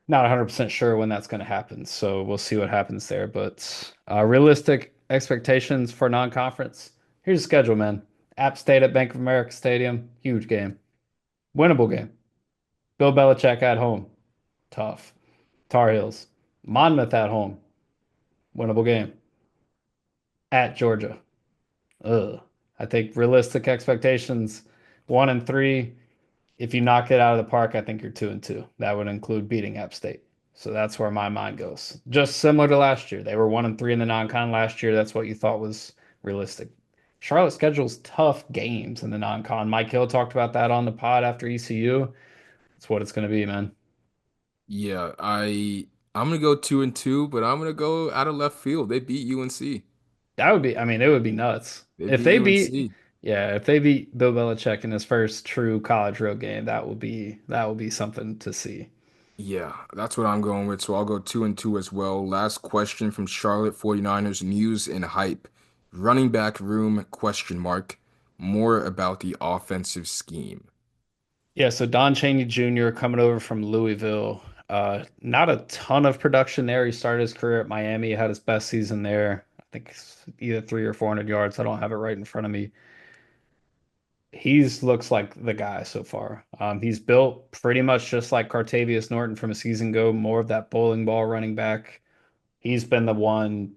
not 100% sure when that's going to happen. So we'll see what happens there. But realistic expectations for non-conference. Here's the schedule, man. App State at Bank of America Stadium, huge game. Winnable game. Bill Belichick at home, tough. Tar Heels. Monmouth at home, winnable game. At Georgia, ugh. I think realistic expectations, 1-3. If you knock it out of the park, I think you're 2-2. That would include beating App State. So that's where my mind goes. Just similar to last year. They were 1-3 in the non-con last year. That's what you thought was realistic. Charlotte schedules tough games in the non-con. Mike Hill talked about that on the pod after ECU. That's what it's going to be, man. Yeah, I'm gonna go 2-2, but I'm gonna go out of left field. They beat UNC. I mean, it would be nuts. They beat UNC. Yeah, if they beat Bill Belichick in his first true college road game, that will be something to see. Yeah, that's what I'm going with. So I'll go 2-2 as well. Last question from Charlotte 49ers news and hype. Running back room question mark. More about the offensive scheme. Yeah, so Don Chaney Jr. coming over from Louisville. Not a ton of production there. He started his career at Miami, had his best season there. I think it's either 300 or 400 yards. I don't have it right in front of me. He's looks like the guy so far. He's built pretty much just like Cartavius Norton from a season ago, more of that bowling ball running back. He's been the one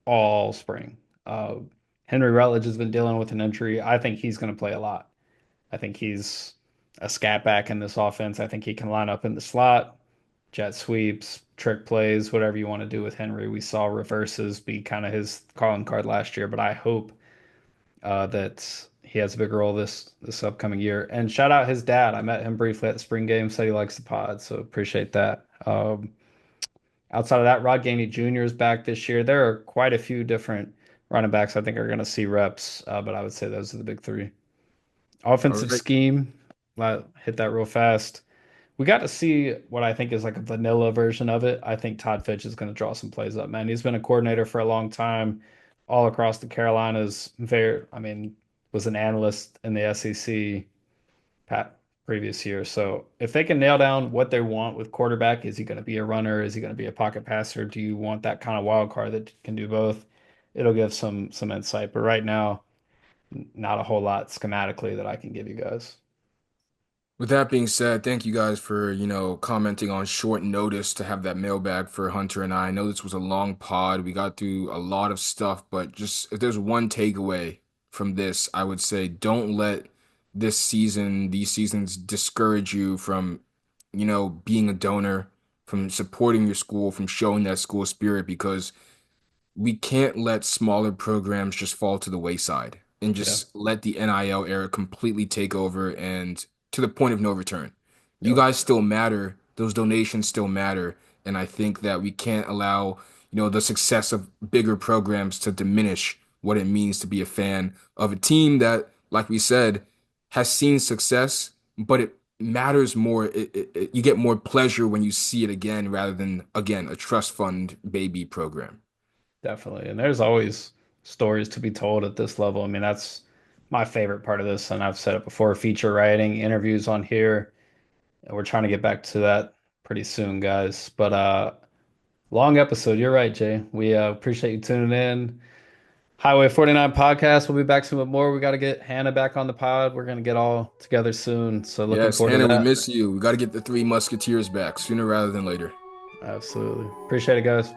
all spring. Uh, Henry Rutledge has been dealing with an injury. I think he's going to play a lot. I think he's a scat back in this offense. I think he can line up in the slot, jet sweeps, trick plays, whatever you want to do with Henry. We saw reverses be kind of his calling card last year, but I hope that he has a big role this upcoming year. And shout out his dad. I met him briefly at the spring game. Said he likes the pod, so appreciate that. Outside of that, Rod Gainey Jr. is back this year. There are quite a few different running backs I think are going to see reps, but I would say those are the big three. All Offensive right. scheme, hit that real fast. We got to see what I think is like a vanilla version of it. I think Todd Fitch is going to draw some plays up, man. He's been a coordinator for a long time, all across the Carolinas. I mean, was an analyst in the SEC pat previous year. So if they can nail down what they want with quarterback, is he going to be a runner? Is he going to be a pocket passer? Do you want that kind of wild card that can do both? It'll give some insight. But right now, not a whole lot schematically that I can give you guys. With that being said, thank you guys for, commenting on short notice to have that mailbag for Hunter and I. I know this was a long pod. We got through a lot of stuff, but just if there's one takeaway from this, I would say don't let these seasons discourage you from, being a donor, from supporting your school, from showing that school spirit because we can't let smaller programs just fall to the wayside and Yeah. just let the NIL era completely take over and to the point of no return. You Yep. guys still matter. Those donations still matter. And I think that we can't allow, the success of bigger programs to diminish what it means to be a fan of a team that, like we said, has seen success, but it matters more. You get more pleasure when you see it again rather than, again, a trust fund baby program. Definitely. And there's always stories to be told at this level. I mean, that's my favorite part of this. And I've said it before, feature writing, interviews on here. And we're trying to get back to that pretty soon, guys. But long episode. You're right, Jay. We appreciate you tuning in. Highway 49 podcast. We'll be back soon with more. We got to get Hannah back on the pod. We're going to get all together soon. So looking Yes, forward to Hannah, we that. miss you. We got to get the Three Musketeers back sooner rather than later. Absolutely. Appreciate it, guys.